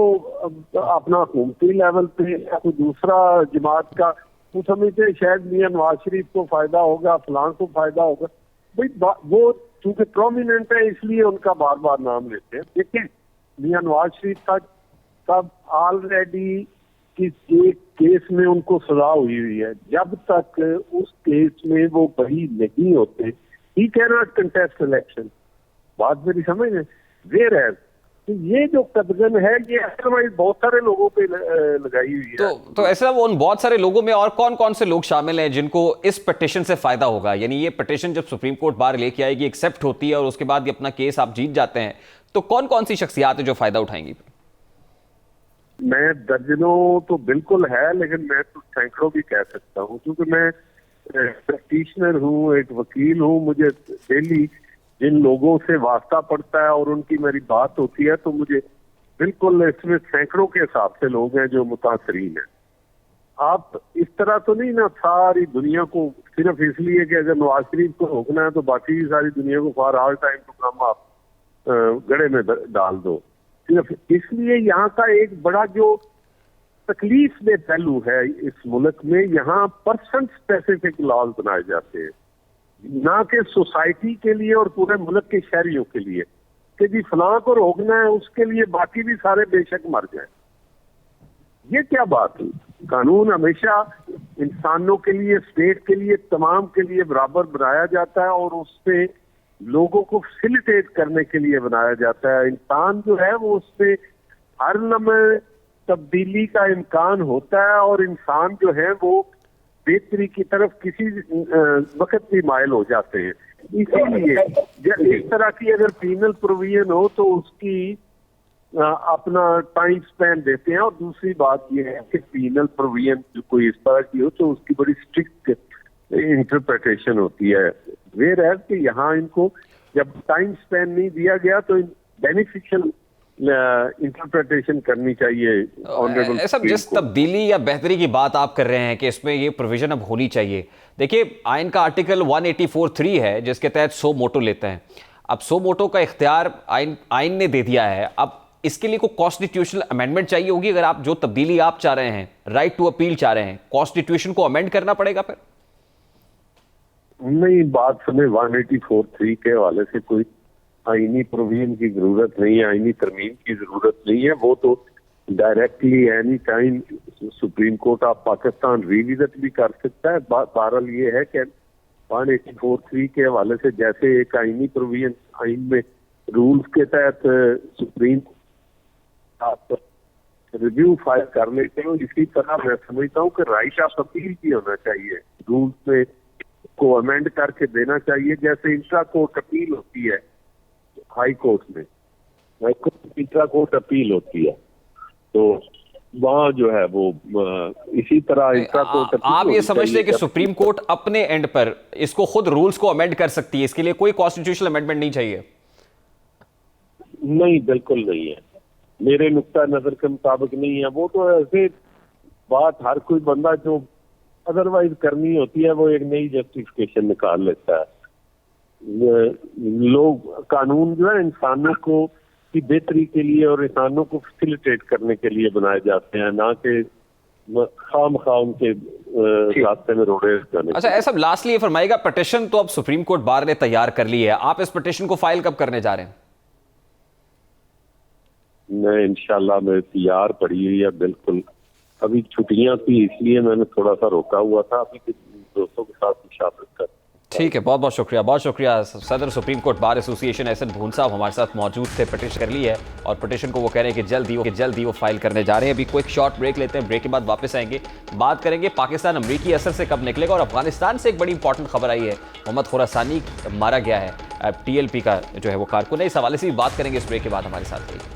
अपना हुकूमती लेवल पे या कोई दूसरा जमात का, वो समझते हैं शायद मियां नवाज शरीफ को फायदा होगा, फलां को फायदा होगा। भाई वो चूंकि प्रोमिनेंट है इसलिए उनका बार बार नाम लेते हैं। देखिए मियां नवाज शरीफ साहब ऑलरेडी किस एक केस में उनको सजा हुई है। जब तक उस केस में वो बरी नहीं होते he can not contest election. बात मेरी समझ में वेयर है। तो ये जो कदगन है ये अदरवाइज बहुत सारे लोगों पे लगाई हुई है। तो ऐसा वो उन बहुत सारे लोगों में और कौन कौन से लोग शामिल हैं जिनको इस पिटीशन से फायदा होगा? यानी ये पिटीशन जब सुप्रीम कोर्ट बार लेके आएगी, एक्सेप्ट होती है और उसके बाद ये अपना केस आप जीत जाते हैं, तो कौन कौन सी शख्सियात है जो फायदा उठाएंगी? मैं दर्जनों तो बिल्कुल है, लेकिन मैं तो सैकड़ों भी कह सकता हूँ, क्योंकि मैं प्रैक्टिशनर हूँ, एक वकील हूँ। मुझे डेली जिन लोगों से वास्ता पड़ता है और उनकी मेरी बात होती है, तो मुझे बिल्कुल इसमें सैकड़ों के हिसाब से लोग हैं जो मुतासरीन हैं। आप इस तरह तो नहीं ना सारी दुनिया को सिर्फ इसलिए कि अगर नवाज शरीफ को रोकना है तो बाकी सारी दुनिया को for all time to come आप गड़े में डाल दो। सिर्फ इसलिए यहाँ का एक बड़ा जो तकलीफ में पहलू है इस मुल्क में, यहाँ पर्सन स्पेसिफिक लॉज बनाए जाते हैं, ना कि सोसाइटी के लिए और पूरे मुल्क के शहरियों के लिए कि जी फलां को रोकना है, उसके लिए बाकी भी सारे बेशक मर जाए। ये क्या बात है? कानून हमेशा इंसानों के लिए, स्टेट के लिए, तमाम के लिए बराबर बनाया जाता है और उससे लोगों को फैसिलिटेट करने के लिए बनाया जाता है। इंसान जो है वो उससे हर लम्हे तब्दीली का इम्कान होता है और इंसान जो है वो बेहतरी की तरफ किसी वक्त भी माइल हो जाते हैं। इसीलिए इस तरह की अगर पीनल प्रोविजन हो तो उसकी अपना टाइम स्पेन देते हैं। और दूसरी बात यह है कि पीनल प्रोविजन जो कोई इस तरह की हो तो उसकी बड़ी स्ट्रिक्ट इंटरप्रिटेशन होती है। वेयर है कि यहाँ इनको जब टाइम स्पेन नहीं दिया गया तो बेनिफिशियल इंटरप्रिटेशन करनी चाहिए। ऐसा जिस तब्दीली या बेहतरी की बात आप कर रहे हैं कि इसमें ये प्रोविजन अब होनी चाहिए, देखिए आइन का आर्टिकल 184(3) है जिसके तहत सो मोटो लेते हैं। अब सो मोटो का इख्तियार आइन ने दे दिया है। अब इसके लिए कोई कॉन्स्टिट्यूशनल अमेंडमेंट चाहिए होगी। अगर आप जो तब्दीली आप चाह रहे हैं, राइट टू अपील चाह रहे हैं, कॉन्स्टिट्यूशन को अमेंड करना पड़ेगा फिर? नहीं, बात समय 184(3) के हवाले से कोई आईनी प्रोविजन की जरूरत नहीं है, आईनी तरमीम की जरूरत नहीं है। वो तो directly any time supreme court of Pakistan revisit भी कर सकता है। बहरहाल ये है कि 184(3) के हवाले से जैसे एक आईनी प्रोविजन आइन में रूल्स के तहत सुप्रीम आप रिव्यू फाइल कर लेते हो, इसी तरह मैं समझता हूँ कि राइट ऑफ अपील भी होना चाहिए। रूल्स में को अमेंड करके देना चाहिए, जैसे इंट्रा कोर्ट अपील होती है हाई कोर्ट में, इंट्रा कोर्ट अपील होती है, तो वहाँ जो है वो इसी तरह इंट्रा कोर्ट अपील। आप ये समझते हैं कि सुप्रीम कोर्ट अपने एंड पर इसको खुद रूल्स को अमेंड कर सकती है, इसके लिए कोई कॉन्स्टिट्यूशनल अमेंडमेंट नहीं चाहिए? नहीं, बिल्कुल नहीं है, मेरे नुक्ता नजर के मुताबिक नहीं है। वो तो ऐसे बात हर कोई बंदा जो अदरवाइज करनी होती है वो एक नई जस्टिफिकेशन निकाल लेता है। लोग कानून जो है इंसानों को की बेहतरी के लिए और इंसानों को फैसिलिटेट करने के लिए बनाए जाते हैं, ना कि खामखा उनके रास्ते में रोड़े जाने। अच्छा, ऐसा लास्टली ये फरमाइएगा, पिटीशन तो अब सुप्रीम कोर्ट बार ने तैयार कर ली है, आप इस पिटीशन को फाइल कब करने जा रहे हैं? मैं इंशाल्लाह मैं तैयार पड़ी हुई है बिल्कुल, अभी छुट्टियां थी इसलिए मैंने थोड़ा सा रोका हुआ था, अभी कुछ दोस्तों के साथ मुशावरत कर। ठीक है, बहुत बहुत शुक्रिया। सदर Supreme Court Bar Association Ahsan Bhoon साहब हमारे साथ मौजूद थे, पिटिशन कर ली है और पिटिशन को वो कह रहे हैं कि जल्द ही वो फाइल करने जा रहे हैं। अभी क्विक शॉर्ट ब्रेक लेते हैं, ब्रेक के बाद वापस आएंगे, बात करेंगे पाकिस्तान अमरीकी असर से कब निकलेगा। और अफगानिस्तान से एक बड़ी इंपॉर्टेंट खबर आई है, मोहम्मद खुरासानी मारा गया है, TLP का जो है वो कारकुन है। इस हवाले से भी बात करेंगे इस ब्रेक के बाद, हमारे साथ रहिए।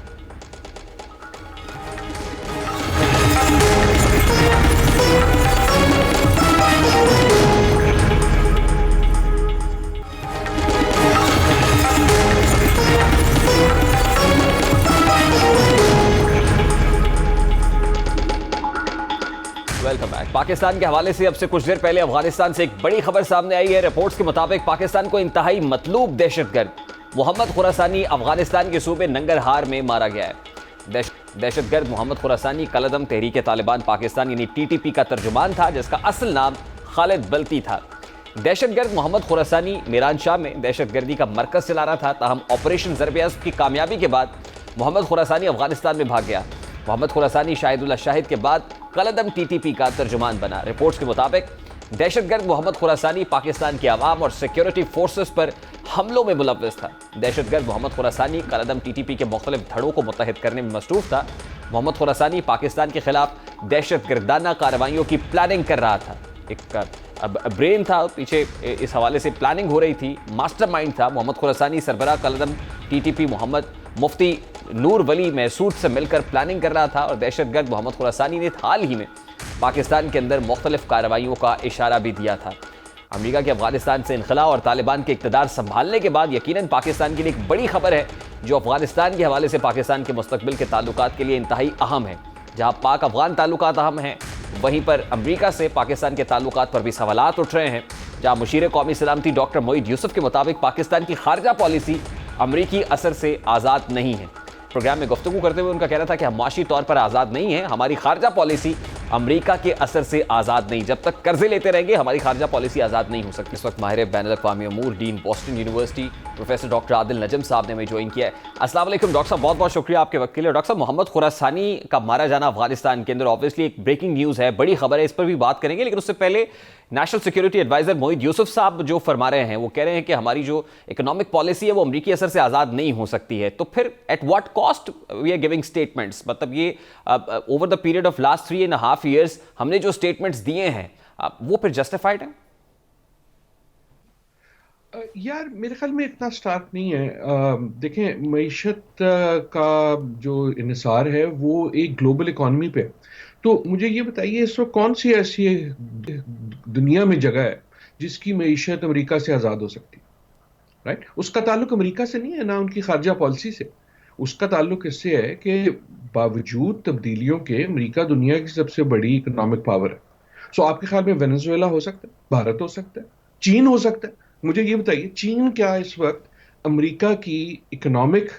Welcome back. पाकिस्तान के हवाले से अब से कुछ देर पहले अफगानिस्तान से एक बड़ी खबर सामने आई है। रिपोर्ट्स के मुताबिक पाकिस्तान को इंतहाई मतलूब दहशतगर्द मोहम्मद खुरासानी अफगानिस्तान के सूबे नंगरहार में मारा गया है। दहशतगर्द मोहम्मद खुरासानी कलदम तहरीक तालिबान पाकिस्तान यानी TTP का तर्जुमान था, जिसका असल नाम खालिद बल्ती था। दहशतगर्द मोहम्मद खुरासानी मीरान शाह में दहशतगर्दी का मरकज चला रहा था, ताहम ऑपरेशन ज़रब-ए-अज़्म की कामयाबी के बाद मोहम्मद खुरासानी अफगानिस्तान में भाग गया। मोहम्मद खुरासानी शाहिदुल्लाह शाहिद के बाद कलदम TTP का तर्जुमान बना। रिपोर्ट्स के मुताबिक दहशतगर्द मोहम्मद खुरासानी पाकिस्तान के अवाम और सिक्योरिटी फोर्सेस पर हमलों में मुलव्वस था। दहशतगर्द मोहम्मद खुरासानी कलदम TTP के मुख्तलिफ धड़ों को मुत्तहिद करने में मसरूफ था। मोहम्मद खुरासानी पाकिस्तान के खिलाफ दहशतगर्दाना कार्रवाइयों की प्लानिंग कर रहा था। एक ब्रेन था पीछे, इस हवाले से प्लानिंग हो रही थी, मास्टरमाइंड था। मोहम्मद खुरासानी सरबराह कलदम TTP मोहम्मद मुफ्ती नूर वली महसूद से मिलकर प्लानिंग कर रहा था और दहशतगर्द मोहम्मद खुरासानी ने हाल ही में पाकिस्तान के अंदर मुख्तलिफ कार्रवाइयों का इशारा भी दिया था। अमेरिका के अफगानिस्तान से इनखला और तालिबान के इक़्तिदार संभालने के बाद यकीनन पाकिस्तान के लिए एक बड़ी खबर है, जो अफगानिस्तान के हवाले से पाकिस्तान के मुस्तकबिल के ताल्लुकात के लिए इंतहाई अहम है। जहाँ पाक अफगान ताल्लुकात अहम हैं, वहीं पर अमेरिका से पाकिस्तान के ताल्लुकात पर भी सवालात उठ रहे हैं। जहाँ मुशीर कौमी सलामती डॉक्टर मोईद यूसुफ के मुताबिक पाकिस्तान की खारजा पॉलिसी अमरीकी असर से आज़ाद नहीं है। प्रोग्राम में गुफ्तगू करते हुए उनका कहना था कि हम माशी तौर पर आज़ाद नहीं हैं, हमारी खारजा पॉलिसी अमेरिका के असर से आज़ाद नहीं, जब तक कर्जे लेते रहेंगे हमारी खारजा पॉलिसी आज़ाद नहीं हो सकती। इस वक्त माहिर बैनुल अक़वामी अमूर dean Boston university professor doctor Adil Najam sahab ने हमें ज्वाइन किया है। अस्सलाम वालेकुम डॉक्टर साहब, बहुत बहुत शुक्रिया आपके वक्त के लिए। डॉक्टर साहब, मोहम्मद खुरासानी का मारा जाना अफगानिस्तान के अंदर ऑब्वियसली एक ब्रेकिंग न्यूज़ है, बड़ी खबर है, इस पर भी बात करेंगे, लेकिन उससे पहले national security adviser Moeed Yusuf साहब जो फरमा रहे हैं, वो कह रहे हैं कि हमारी जो इकोनॉमिक पॉलिसी है वो अमरीकी असर से आज़ाद नहीं हो सकती है। तो फिर at what cost we are giving statements, मतलब ये over the period of last 3.5 years हमने जो स्टेटमेंट्स दिए हैं वो फिर जस्टिफाइड है? यार मेरे ख्याल में इतना स्टार्क नहीं है। देखें, मईशत का जो इन्हिसार है वो एक ग्लोबल इकॉनमी पे, तो मुझे ये बताइए इस वक्त कौन सी ऐसी दुनिया में जगह है जिसकी मईशत अमेरिका से आज़ाद हो सकती है? राइट, उसका ताल्लुक अमेरिका से नहीं है, ना उनकी खारजा पॉलिसी से। उसका ताल्लुक इससे है कि बावजूद तब्दीलियों के अमेरिका दुनिया की सबसे बड़ी इकोनॉमिक पावर है। सो आपके ख्याल में वेनेजुएला हो सकता है, भारत हो सकता है, चीन हो सकता है। मुझे ये बताइए, चीन क्या इस वक्त अमेरिका की इकोनॉमिक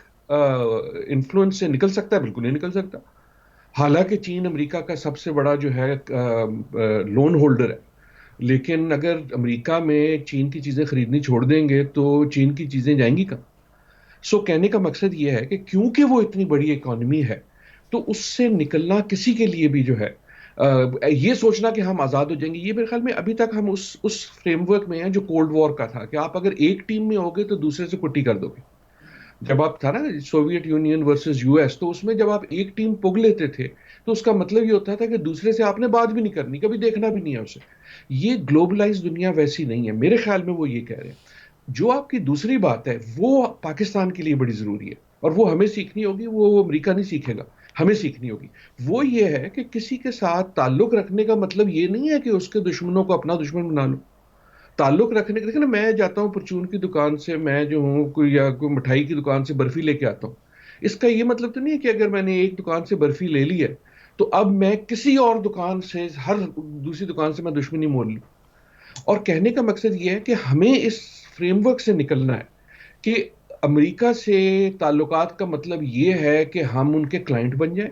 इन्फ्लुएंस से निकल सकता है? बिल्कुल नहीं निकल सकता। हालांकि चीन अमेरिका का सबसे बड़ा जो है लोन होल्डर है, लेकिन अगर अमेरिका में चीन की चीज़ें खरीदनी छोड़ देंगे तो चीन की चीज़ें जाएंगी कहाँ? सो कहने का मकसद ये है कि क्योंकि वो इतनी बड़ी इकोनॉमी है, तो उससे निकलना किसी के लिए भी जो है ये सोचना कि हम आज़ाद हो जाएंगे, ये मेरे ख्याल में अभी तक हम उस फ्रेमवर्क में हैं जो कोल्ड वॉर का था, कि आप अगर एक टीम में होगे तो दूसरे से कुट्टी कर दोगे। जब आप था ना सोवियत यूनियन वर्सेस US, तो उसमें जब आप एक टीम पुग लेते थे तो उसका मतलब ये होता था कि दूसरे से आपने बात भी नहीं करनी, कभी देखना भी नहीं है उसे। ये ग्लोबलाइज दुनिया वैसी नहीं है मेरे ख्याल में, वो ये कह रहे हैं। जो आपकी दूसरी बात है वो पाकिस्तान के लिए बड़ी ज़रूरी है और वो हमें सीखनी होगी, वो अमेरिका नहीं सीखेगा, हमें सीखनी होगी। वो ये है कि किसी के साथ ताल्लुक रखने का मतलब ये नहीं है कि उसके दुश्मनों को अपना दुश्मन बना लो। ताल्लुक रखने के, देखिए ना, मैं जाता हूँ परचून की दुकान से, मैं जो हूँ कोई मिठाई की दुकान से बर्फी लेके आता हूँ, इसका ये मतलब तो नहीं है कि अगर मैंने एक दुकान से बर्फी ले ली है तो अब मैं किसी और दुकान से, हर दूसरी दुकान से मैं दुश्मनी मोल लूँ। और कहने का मकसद ये है कि हमें इस फ्रेमवर्क से निकलना है कि अमेरिका से ताल्लुकात का मतलब ये है कि हम उनके क्लाइंट बन जाएं,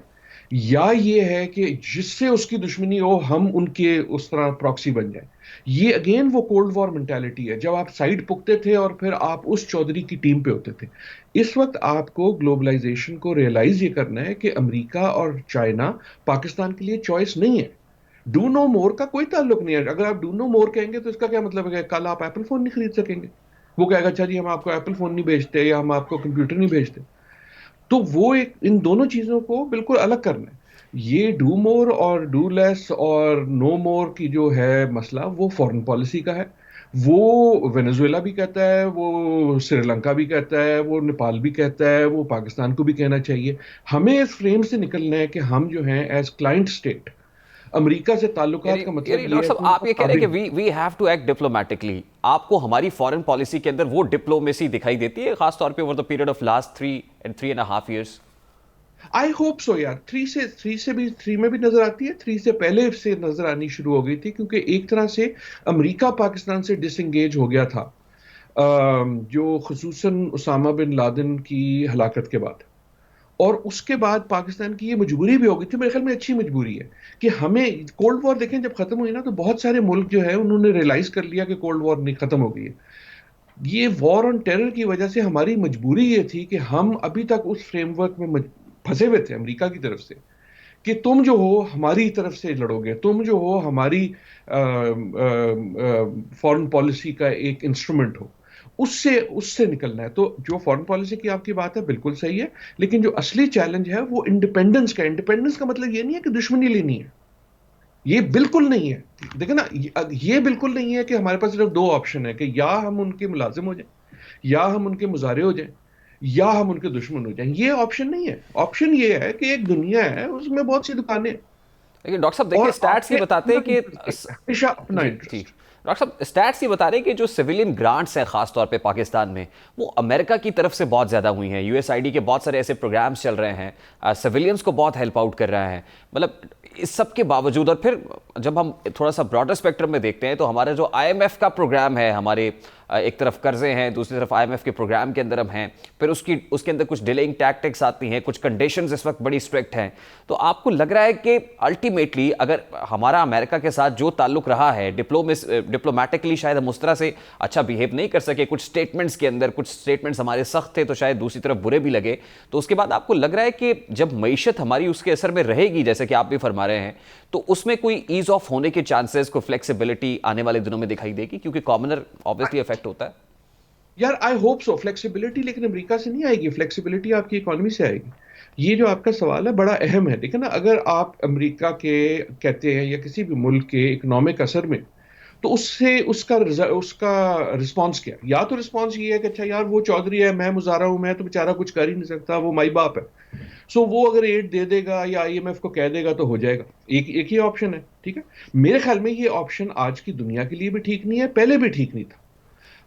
या ये है कि जिससे उसकी दुश्मनी हो हम उनके उस तरह प्रॉक्सी बन जाए। ये अगेन वो कोल्ड वॉर मेंटालिटी है, जब आप साइड पुकते थे और फिर आप उस चौधरी की टीम पे होते थे। इस वक्त आपको ग्लोबलाइजेशन को रियलाइज ये करना है कि अमेरिका और चाइना पाकिस्तान के लिए चॉइस नहीं है। डू नो मोर का कोई ताल्लुक नहीं है। अगर आप डू नो मोर कहेंगे तो इसका क्या मतलब है कि कल आप एप्पल फोन नहीं खरीद सकेंगे। वो कहेगा अच्छा जी हम आपको एप्पल फोन नहीं भेजते या हम आपको कंप्यूटर नहीं भेजते। तो वो एक इन दोनों चीजों को बिल्कुल अलग करना है। ये डू मोर और डू लेस और नो मोर की जो है मसला, वो फॉरेन पॉलिसी का है। वो वेनेजुएला भी कहता है, वो श्रीलंका भी कहता है, वो नेपाल भी कहता है, वो पाकिस्तान को भी कहना चाहिए। हमें इस फ्रेम से निकलना है कि हम जो हैं एज क्लाइंट स्टेट अमेरिका से ताल्लुकात यानी का मतलब यानी ये डॉक्टर है साहब कि आप उनको ये कह रहे हैं कि ताबे। We have to act diplomatically. आपको हमारी फॉरेन पॉलिसी के अंदर वो डिप्लोमेसी दिखाई देती है, खास तौर पे over the period of last 3 and 3.5 years? I hope so यार। थ्री में भी नजर आती है, थ्री से पहले से नजर आनी शुरू हो गई थी, क्योंकि एक तरह से अमेरिका पाकिस्तान से डिसंगेज हो गया था जो खुसूसन उसामा बिन लादेन की हलाकत के बाद। और उसके बाद पाकिस्तान की ये मजबूरी भी हो गई थी, मेरे ख्याल में अच्छी मजबूरी है कि हमें कोल्ड वॉर देखें जब खत्म हुई ना, तो बहुत सारे मुल्क जो है उन्होंने रियलाइज कर लिया कि कोल्ड वॉर नहीं खत्म हो गई है। ये वॉर ऑन टेरर की वजह से हमारी मजबूरी ये थी कि हम अभी तक उस फ्रेमवर्क में फंसे हुए थे अमेरिका की तरफ से, कि तुम जो हो हमारी तरफ से लड़ोगे, तुम जो हो हमारी फॉरेन पॉलिसी का एक इंस्ट्रूमेंट हो। उससे उससे निकलना है। तो जो फॉरेन पॉलिसी की आपकी बात है बिल्कुल सही है, लेकिन जो असली चैलेंज है वो इंडिपेंडेंस का है। इंडिपेंडेंस का मतलब ये नहीं है कि दुश्मनी लेनी है, ये बिल्कुल नहीं है। देखो ना, ये बिल्कुल नहीं है कि हमारे पास सिर्फ दो ऑप्शन है कि या हम उनके मुलाजिम हो जाएं, या हम उनके मुजारे हो जाएं, या हम उनके दुश्मन हो जाएं। ये ऑप्शन नहीं है। ऑप्शन ये है कि एक दुनिया है, उसमें बहुत सी दुकानें हैं, लेकिन डॉक्टर साहब देखिए और स्टैट्स ये आपने बताते हैं अपना कि इंटरेस्ट देखना है, हमेशा अपना जी जी इंटरेस्ट। डॉक्टर साहब स्टैट्स ये बता रहे हैं कि जो सिविलियन ग्रांट्स हैं खास तौर पे पाकिस्तान में, वो अमेरिका की तरफ से बहुत ज़्यादा हुई हैं। यूएसआईडी के बहुत सारे ऐसे प्रोग्राम्स चल रहे हैं, सिविलियंस को बहुत हेल्प आउट कर रहे हैं। मतलब इस सब के बावजूद, और फिर जब हम थोड़ा सा ब्रॉडर स्पेक्ट्रम में देखते हैं तो हमारा जो आईएमएफ का प्रोग्राम है, हमारे एक तरफ कर्जे हैं, दूसरी तरफ आईएमएफ के प्रोग्राम के अंदर हम हैं, फिर उसके अंदर कुछ डिलेइंग टैक्टिक्स आती हैं, कुछ कंडीशंस इस वक्त बड़ी स्ट्रिक्ट हैं। तो आपको लग रहा है कि अल्टीमेटली अगर हमारा अमेरिका के साथ जो ताल्लुक रहा है, डिप्लोमेटिकली शायद हम उस तरह से अच्छा बिहेव नहीं कर सके, कुछ स्टेटमेंट्स के अंदर कुछ स्टेटमेंट्स हमारे सख्त थे तो शायद दूसरी तरफ बुरे भी लगे, तो उसके बाद आपको लग रहा है कि जब मईशत हमारी उसके असर में रहेगी, जैसे कि आप भी फरमा रहे हैं, तो उसमें कोई ईज ऑफ होने के चांसेस, कोई फ्लेक्सिबिलिटी आने वाले दिनों में दिखाई देगी, क्योंकि कॉमनर ऑब्वियसली अफेक्ट होता है। यार आई होप सो फ्लेक्सिबिलिटी, लेकिन अमेरिका से नहीं आएगी फ्लेक्सिबिलिटी, आपकी इकोनॉमी से आएगी। ये जो आपका सवाल है बड़ा अहम है। देखिए ना, अगर आप अमेरिका के कहते हैं या किसी भी मुल्क के इकोनॉमिक असर में, तो उससे उसका रिस्पांस क्या है? या तो रिस्पांस ये है कि अच्छा यार वो चौधरी है, मैं मुजारा हूं, मैं तो बेचारा कुछ कर ही नहीं सकता, वो माई बाप है, सो वो अगर एड दे देगा या आईएमएफ को कह देगा तो हो जाएगा। एक ही ऑप्शन है, ठीक है। मेरे ख्याल में ये ऑप्शन आज की दुनिया के लिए भी ठीक नहीं है, पहले भी ठीक नहीं था।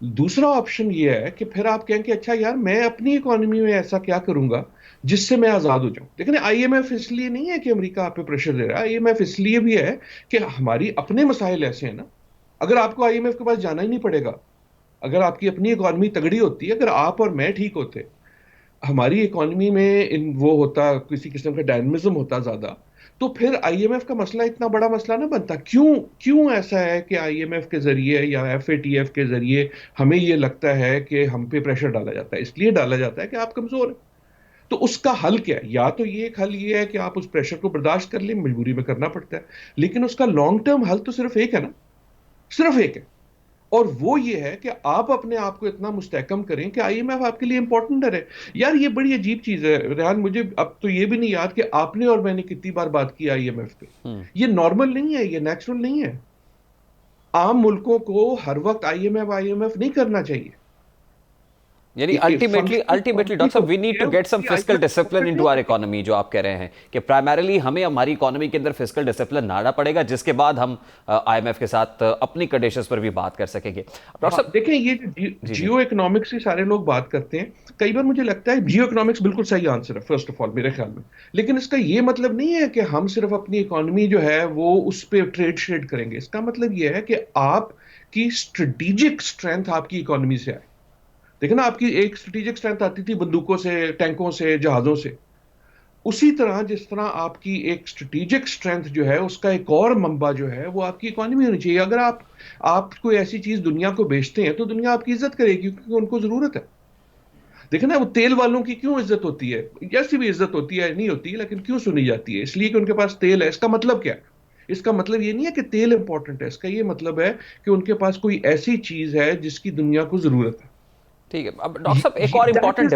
दूसरा ऑप्शन ये है कि फिर आप कहें कि अच्छा यार मैं अपनी इकोनॉमी में ऐसा क्या करूंगा जिससे मैं आजाद हो जाऊं। लेकिन आईएमएफ इसलिए नहीं है कि अमेरिका आप पे प्रेशर दे रहा है, आईएमएफ इसलिए भी है कि हमारी अपने मसाइल ऐसे हैं ना। अगर आपको आईएमएफ के पास जाना ही नहीं पड़ेगा, अगर आपकी अपनी इकोनॉमी तगड़ी होती है, अगर आप और मैं ठीक होते, हमारी इकोनॉमी में इन वो होता, किसी किस्म का डायनामिज्म होता ज्यादा, तो फिर आईएमएफ का मसला इतना बड़ा मसला ना बनता। क्यों क्यों ऐसा है कि आईएमएफ के जरिए या एफएटीएफ के जरिए हमें ये लगता है कि हम पे प्रेशर डाला जाता है? इसलिए डाला जाता है कि आप कमजोर हैं। तो उसका हल क्या है? या तो ये एक हल ये है कि आप उस प्रेशर को बर्दाश्त कर लें, मजबूरी में करना पड़ता है, लेकिन उसका लॉन्ग टर्म हल तो सिर्फ एक है ना, सिर्फ एक है, और वो ये है कि आप अपने आप को इतना मुस्तहकम करें कि आईएमएफ आपके लिए इंपॉर्टेंट है। यार ये बड़ी अजीब चीज है रेहान, मुझे अब तो ये भी नहीं याद कि आपने और मैंने कितनी बार बात की आईएमएफ पे। ये नॉर्मल नहीं है, ये नेचुरल नहीं है। आम मुल्कों को हर वक्त आईएमएफ आईएमएफ नहीं करना चाहिए। यानी अल्टीमेटली डॉक्टर साहब we need to get some fiscal discipline into our economy, जो आप कह रहे हैं कि प्राइमरीली हमें हमारी इकोनॉमी के अंदर फिस्कल डिसिप्लिन लाना पड़ेगा, जिसके बाद हम आईएमएफ के साथ अपनी कंडीशंस पर भी बात कर सकेंगे। डॉक्टर साहब देखें, ये जो जियो इकोनॉमिक्स की सारे लोग बात करते हैं, कई बार मुझे लगता है जियो इकोनॉमिक्स बिल्कुल सही आंसर है फर्स्ट ऑफ ऑल मेरे ख्याल में, लेकिन इसका ये मतलब नहीं है कि हम सिर्फ अपनी इकोनॉमी जो है वो उस पर ट्रेड शेड करेंगे। इसका मतलब ये है कि आपकी स्ट्रेटेजिक स्ट्रेंथ आपकी इकोनॉमी से आए। देखो ना, आपकी एक स्ट्रेटेजिक स्ट्रेंथ आती थी बंदूकों से, टैंकों से, जहाजों से। उसी तरह जिस तरह आपकी एक स्ट्रेटेजिक स्ट्रेंथ जो है, उसका एक और मंबा जो है वो आपकी इकोनॉमी होनी चाहिए। अगर आप कोई ऐसी चीज दुनिया को बेचते हैं तो दुनिया आपकी इज्जत करेगी, क्योंकि उनको जरूरत है। देखो ना, वो तेल वालों की क्यों इज्जत होती है, जैसी भी इज्जत होती है नहीं होती, लेकिन क्यों सुनी जाती है? इसलिए कि उनके पास तेल है। इसका मतलब क्या है? इसका मतलब ये नहीं है कि तेल इंपॉर्टेंट है, इसका ये मतलब है कि उनके पास कोई ऐसी चीज है जिसकी दुनिया को जरूरत है। ठीक है। अब डॉक्टर साहब एक और इम्पोर्टेंट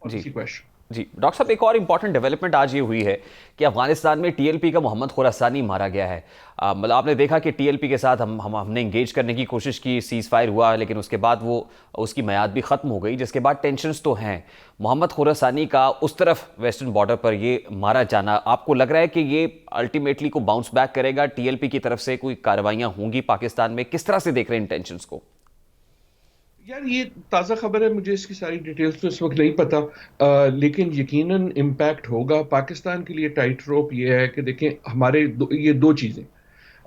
जी क्वेश्चन जी डॉक्टर साहब, एक और इंपॉर्टेंट डेवलपमेंट आज ये हुई है कि अफगानिस्तान में टीएलपी का मोहम्मद खुरासानी मारा गया है। मतलब आपने देखा कि टीएलपी के साथ हमने इंगेज करने की कोशिश की, सीज फायर हुआ, लेकिन उसके बाद वो उसकी मियाद भी ख़त्म हो गई, जिसके बाद टेंशन्स तो हैं। मोहम्मद खुरासानी का उस तरफ वेस्टर्न बॉर्डर पर ये मारा जाना, आपको लग रहा है कि ये अल्टीमेटली को बाउंस बैक करेगा? टीएलपी की तरफ से कोई कार्रवाइयाँ होंगी पाकिस्तान में? किस तरह से देख रहे हैं इन टेंशन्स को? यार, ये ताज़ा खबर है, मुझे इसकी सारी डिटेल्स तो इस वक्त नहीं पता, लेकिन यकीनन इम्पैक्ट होगा। पाकिस्तान के लिए टाइट रोप ये है कि देखें, हमारे ये दो चीज़ें,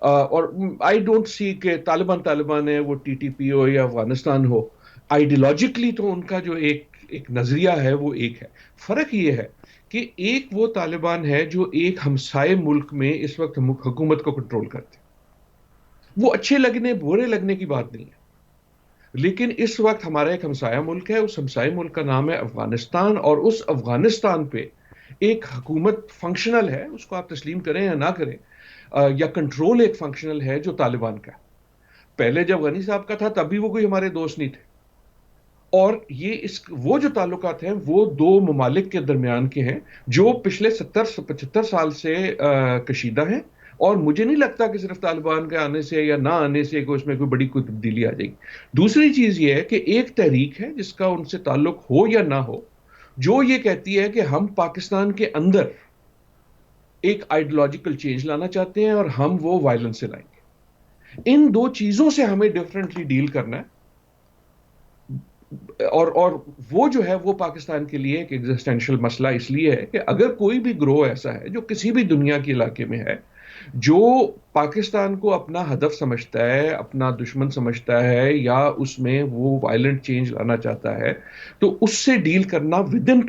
और आई डोंट सी कि तालिबान है, वो टीटीपी हो या अफगानिस्तान हो, आइडियोलॉजिकली तो उनका जो एक नज़रिया है वो एक है। फ़र्क ये है कि एक वो तालिबान है जो एक हमसाए मुल्क में इस वक्त हुकूमत को कंट्रोल करते हैं। वो अच्छे लगने बुरे लगने की बात नहीं है, लेकिन इस वक्त हमारा एक हमसाया मुल्क है, उस हमसाया मुल्क का नाम है अफगानिस्तान, और उस अफगानिस्तान पे एक हुकूमत फंक्शनल है, उसको आप तस्लीम करें या ना करें, या कंट्रोल एक फंक्शनल है जो तालिबान का। पहले जब गनी साहब का था तब भी वो कोई हमारे दोस्त नहीं थे, और वो जो ताल्लुकात हैं वो दो ममालिक के दरमियान के हैं जो पिछले 70-75 साल से कशीदा हैं, और मुझे नहीं लगता कि सिर्फ तालिबान के आने से या ना आने से उसमें कोई बड़ी कोई तब्दीली आ जाएगी। दूसरी चीज ये है कि एक तहरीक है जिसका उनसे ताल्लुक हो या ना हो, जो ये कहती है कि हम पाकिस्तान के अंदर एक आइडियोलॉजिकल चेंज लाना चाहते हैं और हम वो वायलेंस से लाएंगे। इन दो चीजों से हमें डिफरेंटली डील करना है, और वो जो है वो पाकिस्तान के लिए एक एग्जिस्टेंशियल मसला इसलिए है कि अगर कोई भी ग्रोह ऐसा है जो किसी भी दुनिया के इलाके में है, जो पाकिस्तान को अपना हदफ समझता है, अपना दुश्मन समझता है, या उसमें वो वायलेंट चेंज लाना चाहता है, तो उससे डील करना विद इन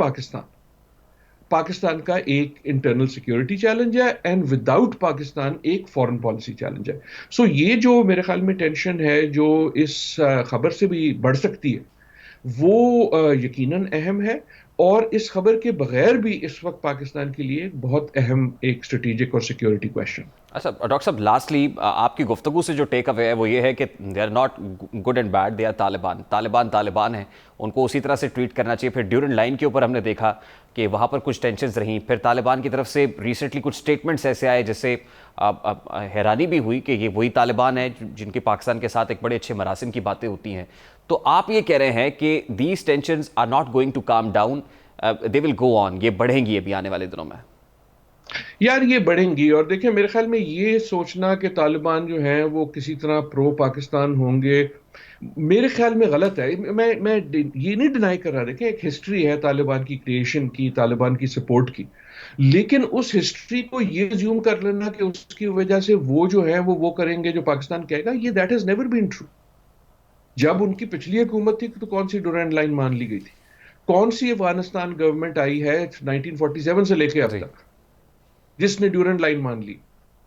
पाकिस्तान का एक इंटरनल सिक्योरिटी चैलेंज है, एंड विदाउट पाकिस्तान एक फॉरेन पॉलिसी चैलेंज है। सो ये जो मेरे ख्याल में टेंशन है जो इस खबर से भी बढ़ सकती है, वो यकीनन अहम है, और इस खबर के बगैर भी इस वक्त पाकिस्तान के लिए बहुत अहम एक स्ट्रेटेजिक और सिक्योरिटी क्वेश्चन। अच्छा डॉक्टर साहब, लास्टली आपकी गुफ्तगू से जो टेक अवे है वो ये है कि they are not good and bad, they are Taliban है, उनको उसी तरह से ट्रीट करना चाहिए। फिर ड्यूरेंट लाइन के ऊपर हमने देखा कि वहाँ पर कुछ टेंशन्स रहीं, फिर तालिबान की तरफ से रिसेंटली कुछ स्टेटमेंट्स ऐसे आए जिससे हैरानी भी हुई कि ये वही तालिबान है जिनके पाकिस्तान के साथ एक बड़े अच्छे मरासिम की बातें होती हैं। तो आप ये कह रहे हैं कि these tensions are not going to come down, they will go on, ये बढ़ेंगी अभी आने वाले दिनों में? यार, ये बढ़ेंगी, और देखिए मेरे ख्याल में ये सोचना कि तालिबान जो हैं वो किसी तरह प्रो पाकिस्तान होंगे, मेरे ख्याल में गलत है। मैं ये नहीं डिनाई कर रहा, देखिए एक हिस्ट्री है तालिबान की क्रिएशन की, तालिबान की सपोर्ट की, लेकिन उस हिस्ट्री को ये अज्यूम कर लेना कि उसकी वजह से वो जो है वो करेंगे जो पाकिस्तान कहेगा, ये that has never been true. जब उनकी पिछली हुकूमत थी तो कौन सी ड्यूरेंट लाइन मान ली गई थी? कौन सी अफगानिस्तान गवर्नमेंट आई है 1947 से लेकर अब तक जिसने ड्यूरेंट लाइन मान ली?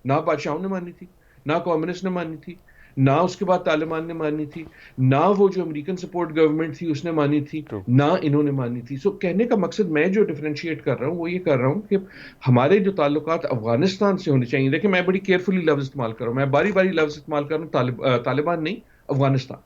ना बादशाहों ने मानी थी, ना कम्युनिस्ट ने मानी थी, ना उसके बाद तालिबान ने मानी थी, ना वो जो अमेरिकन सपोर्ट गवर्नमेंट थी उसने मानी थी, ना इन्होंने मानी थी। सो कहने का मकसद, मैं जो डिफरेंशिएट कर रहा हूँ वो ये कर रहा हूँ कि हमारे जो ताल्लुकात अफगानिस्तान से होने चाहिए। देखिए, मैं बड़ी केयरफुली लफ्ज इस्तेमाल कर रहा हूँ, मैं बारी बारी लफ्ज इस्तेमाल कर रहा हूँ, तालिबान नहीं, अफगानिस्तान।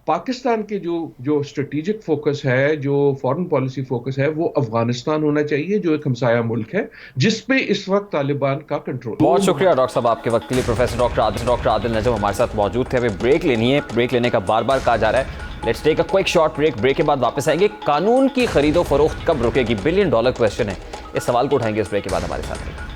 पाकिस्तान के जो स्ट्रेटेजिक फोकस है, जो फॉरेन पॉलिसी फोकस है, वो अफगानिस्तान होना चाहिए, जो एक हमसाया मुल्क है जिस पे इस वक्त तालिबान का कंट्रोल। बहुत शुक्रिया डॉक्टर साहब आपके वक्त के लिए। प्रोफेसर डॉक्टर आदिल नजम हमारे साथ मौजूद थे। हमें ब्रेक लेनी है, ब्रेक लेने का बार बार कहा जा रहा है। Let's take a quick short break के बाद वापस आएंगे। कानून की खरीदो फरोख्त कब रुकेगी, $1 बिलियन क्वेश्चन है, इस सवाल को उठाएंगे इस ब्रेक के बाद हमारे साथ।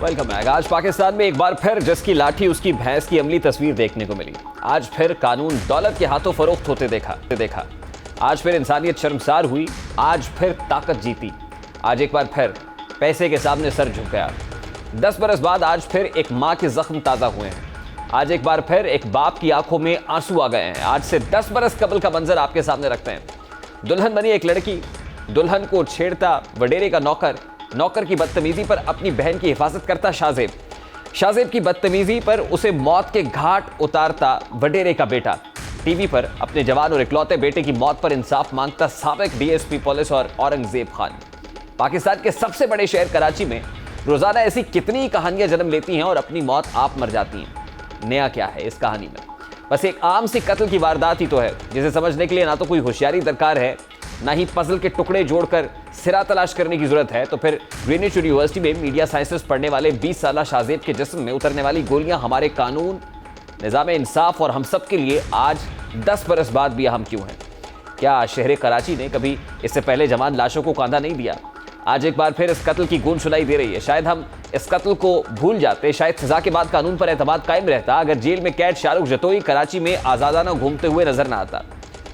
Welcome back. आज पाकिस्तान में एक बार फिर जिसकी लाठी उसकी भैंस की अमली तस्वीर देखने को मिली। आज फिर कानून दौलत के हाथों फरोख्त होते देखा। आज फिर इंसानियत शर्मसार हुई, आज फिर ताकत जीती, आज एक बार फिर पैसे के सामने सर झुक गया। 10 बरस बाद आज फिर एक माँ के जख्म ताज़ा हुए हैं, आज एक बार फिर एक बाप की आंखों में आंसू आ गए हैं। आज से 10 बरस कबल का मंजर आपके सामने रखते हैं। दुल्हन बनी एक लड़की, दुल्हन को छेड़ता वडेरे का नौकर, नौकर की बदतमीजी पर अपनी बहन की हिफाजत करता शाहजेब, शाहजेब की बदतमीजी पर उसे मौत के घाट उतारता वडेरे का बेटा, टीवी पर अपने जवान और इकलौते बेटे की मौत पर इंसाफ मांगता साबिक डीएसपी पुलिस और औरंगजेब खान। पाकिस्तान के सबसे बड़े शहर कराची में रोजाना ऐसी कितनी कहानियां जन्म लेती हैं और अपनी मौत आप मर जाती हैं। नया क्या है इस कहानी में? बस एक आम सी कत्ल की वारदात ही तो है, जिसे समझने के लिए ना तो कोई होशियारी दरकार है, ना ही पजल के टुकड़े जोड़कर सिरा तलाश करने की जरूरत है। तो फिर ग्रीनिच यूनिवर्सिटी में मीडिया साइंसेस पढ़ने वाले 20 साला शाहजेब के जिस्म में उतरने वाली गोलियां हमारे कानून, निज़ाम इंसाफ और हम सब के लिए आज 10 बरस बाद भी अहम क्यों हैं? क्या शहर कराची ने कभी इससे पहले जवान लाशों को कांधा नहीं दिया? आज एक बार फिर इस कत्ल की गूंज सुनाई दे रही है। शायद हम इस कत्ल को भूल जाते, शायद सजा के बाद कानून पर एतमाद कायम रहता अगर जेल में कैद शाहरुख जतोई कराची में आजादाना घूमते हुए नजर न आता।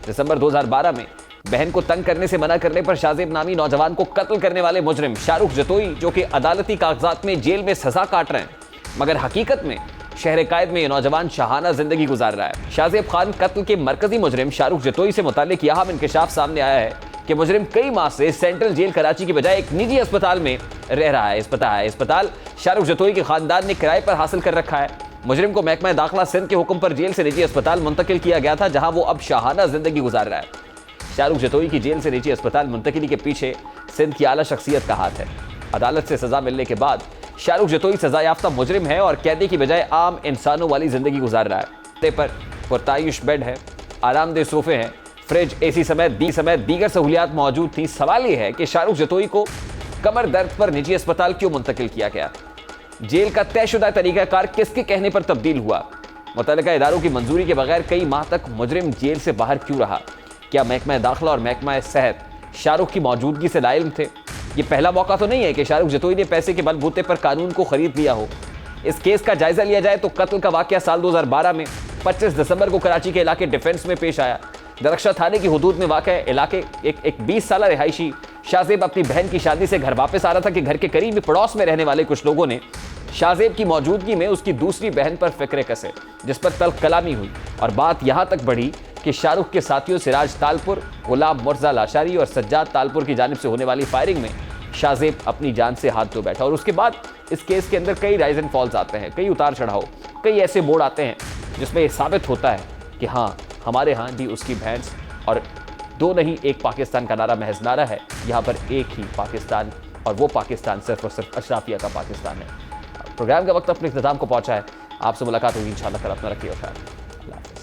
दिसंबर 2012 में बहन को तंग करने से मना करने पर शाहजेब नामी नौजवान को कत्ल करने वाले मुजरिम शाहरुख जतोई, जो कि अदालती कागजात में जेल में सजा काट रहे हैं, मगर हकीकत में शहर कैद में ये नौजवान शाहाना जिंदगी गुजार रहा है। शाहजेब खान कत्ल के मरकजी मुजरिम शाहरुख जतोई से मुताल्लिक यह इंकशाफ सामने आया है कि मुजरिम कई माह से सेंट्रल जेल कराची की बजाय एक निजी अस्पताल में रह रहा है। अस्पताल शाहरुख जतोई के खानदान ने किराए पर हासिल कर रखा है। मुजरिम को महकमा दाखिला सिंध के हुक्म पर जेल से निजी अस्पताल मुंतकिल किया गया था, जहां वो अब शाहाना जिंदगी गुजार रहा है। शाहरुख जतोई की जेल से निजी अस्पताल मुंतकिली के पीछे सिंध की आला शख्सियत का हाथ है। अदालत से सजा मिलने के बाद शाहरुख जतोई सजा याफ्ता मुजरिम है और कैदी की बजाय आम इंसानों वाली जिंदगी गुजार रहा है। ते पर पुरतायुश बेड है, आरामदेह सोफे हैं, फ्रिज, एसी समेत दीगर सहूलियात मौजूद थी। सवाल यह है कि शाहरुख जतोई को कमर दर्द पर निजी अस्पताल क्यों मुंतकिल किया गया? जेल का तयशुदा तरीकाकार किसके कहने पर तब्दील हुआ? मुतल्लिका इदारों की मंजूरी के बगैर कई माह तक मुजरिम जेल से बाहर क्यों रहा? क्या महकमा दाखिला और महकमा सेहत शाहरुख की मौजूदगी से लाइल्म थे? ये पहला मौका तो नहीं है कि शाहरुख जतोई ने पैसे के बलबूते पर कानून को खरीद लिया हो। इस केस का जायजा लिया जाए तो कत्ल का वाकया साल 2012 में 25 दिसंबर को कराची के इलाके डिफेंस में पेश आया। दरख्शा थाने की हुदूद में वाक़ इलाके एक 20 साला रिहायशी शाहजेब अपनी बहन की शादी से घर वापस आ रहा था कि घर के करीब पड़ोस में रहने वाले कुछ लोगों ने शाहजेब की मौजूदगी में उसकी दूसरी बहन पर फिक्रे कसे, जिस पर तल्ख कलामी हुई और बात यहां तक बढ़ी कि शाहरुख के साथियों सिराज तालपुर, गुलाब मुर्जा लाशारी और सज्जाद तालपुर की जानिब से होने वाली फायरिंग में शाहजेब अपनी जान से हाथ धो बैठा। और उसके बाद इस केस के अंदर कई राइज एंड फॉल्स आते हैं, कई उतार चढ़ाव, कई ऐसे मोड़ आते हैं जिसमें यह साबित होता है कि हाँ, हमारे यहाँ भी उसकी भैंस और दो नहीं एक पाकिस्तान का नारा महज नारा है। यहाँ पर एक ही पाकिस्तान और वो पाकिस्तान सिर्फ और सिर्फ अशराफिया का पाकिस्तान है। प्रोग्राम का वक्त अपने इख्तिताम को पहुंचा है। आपसे मुलाकात होगी इंशाल्लाह। कल अपना रखिए और ख्याल। अल्लाह हाफ़िज़।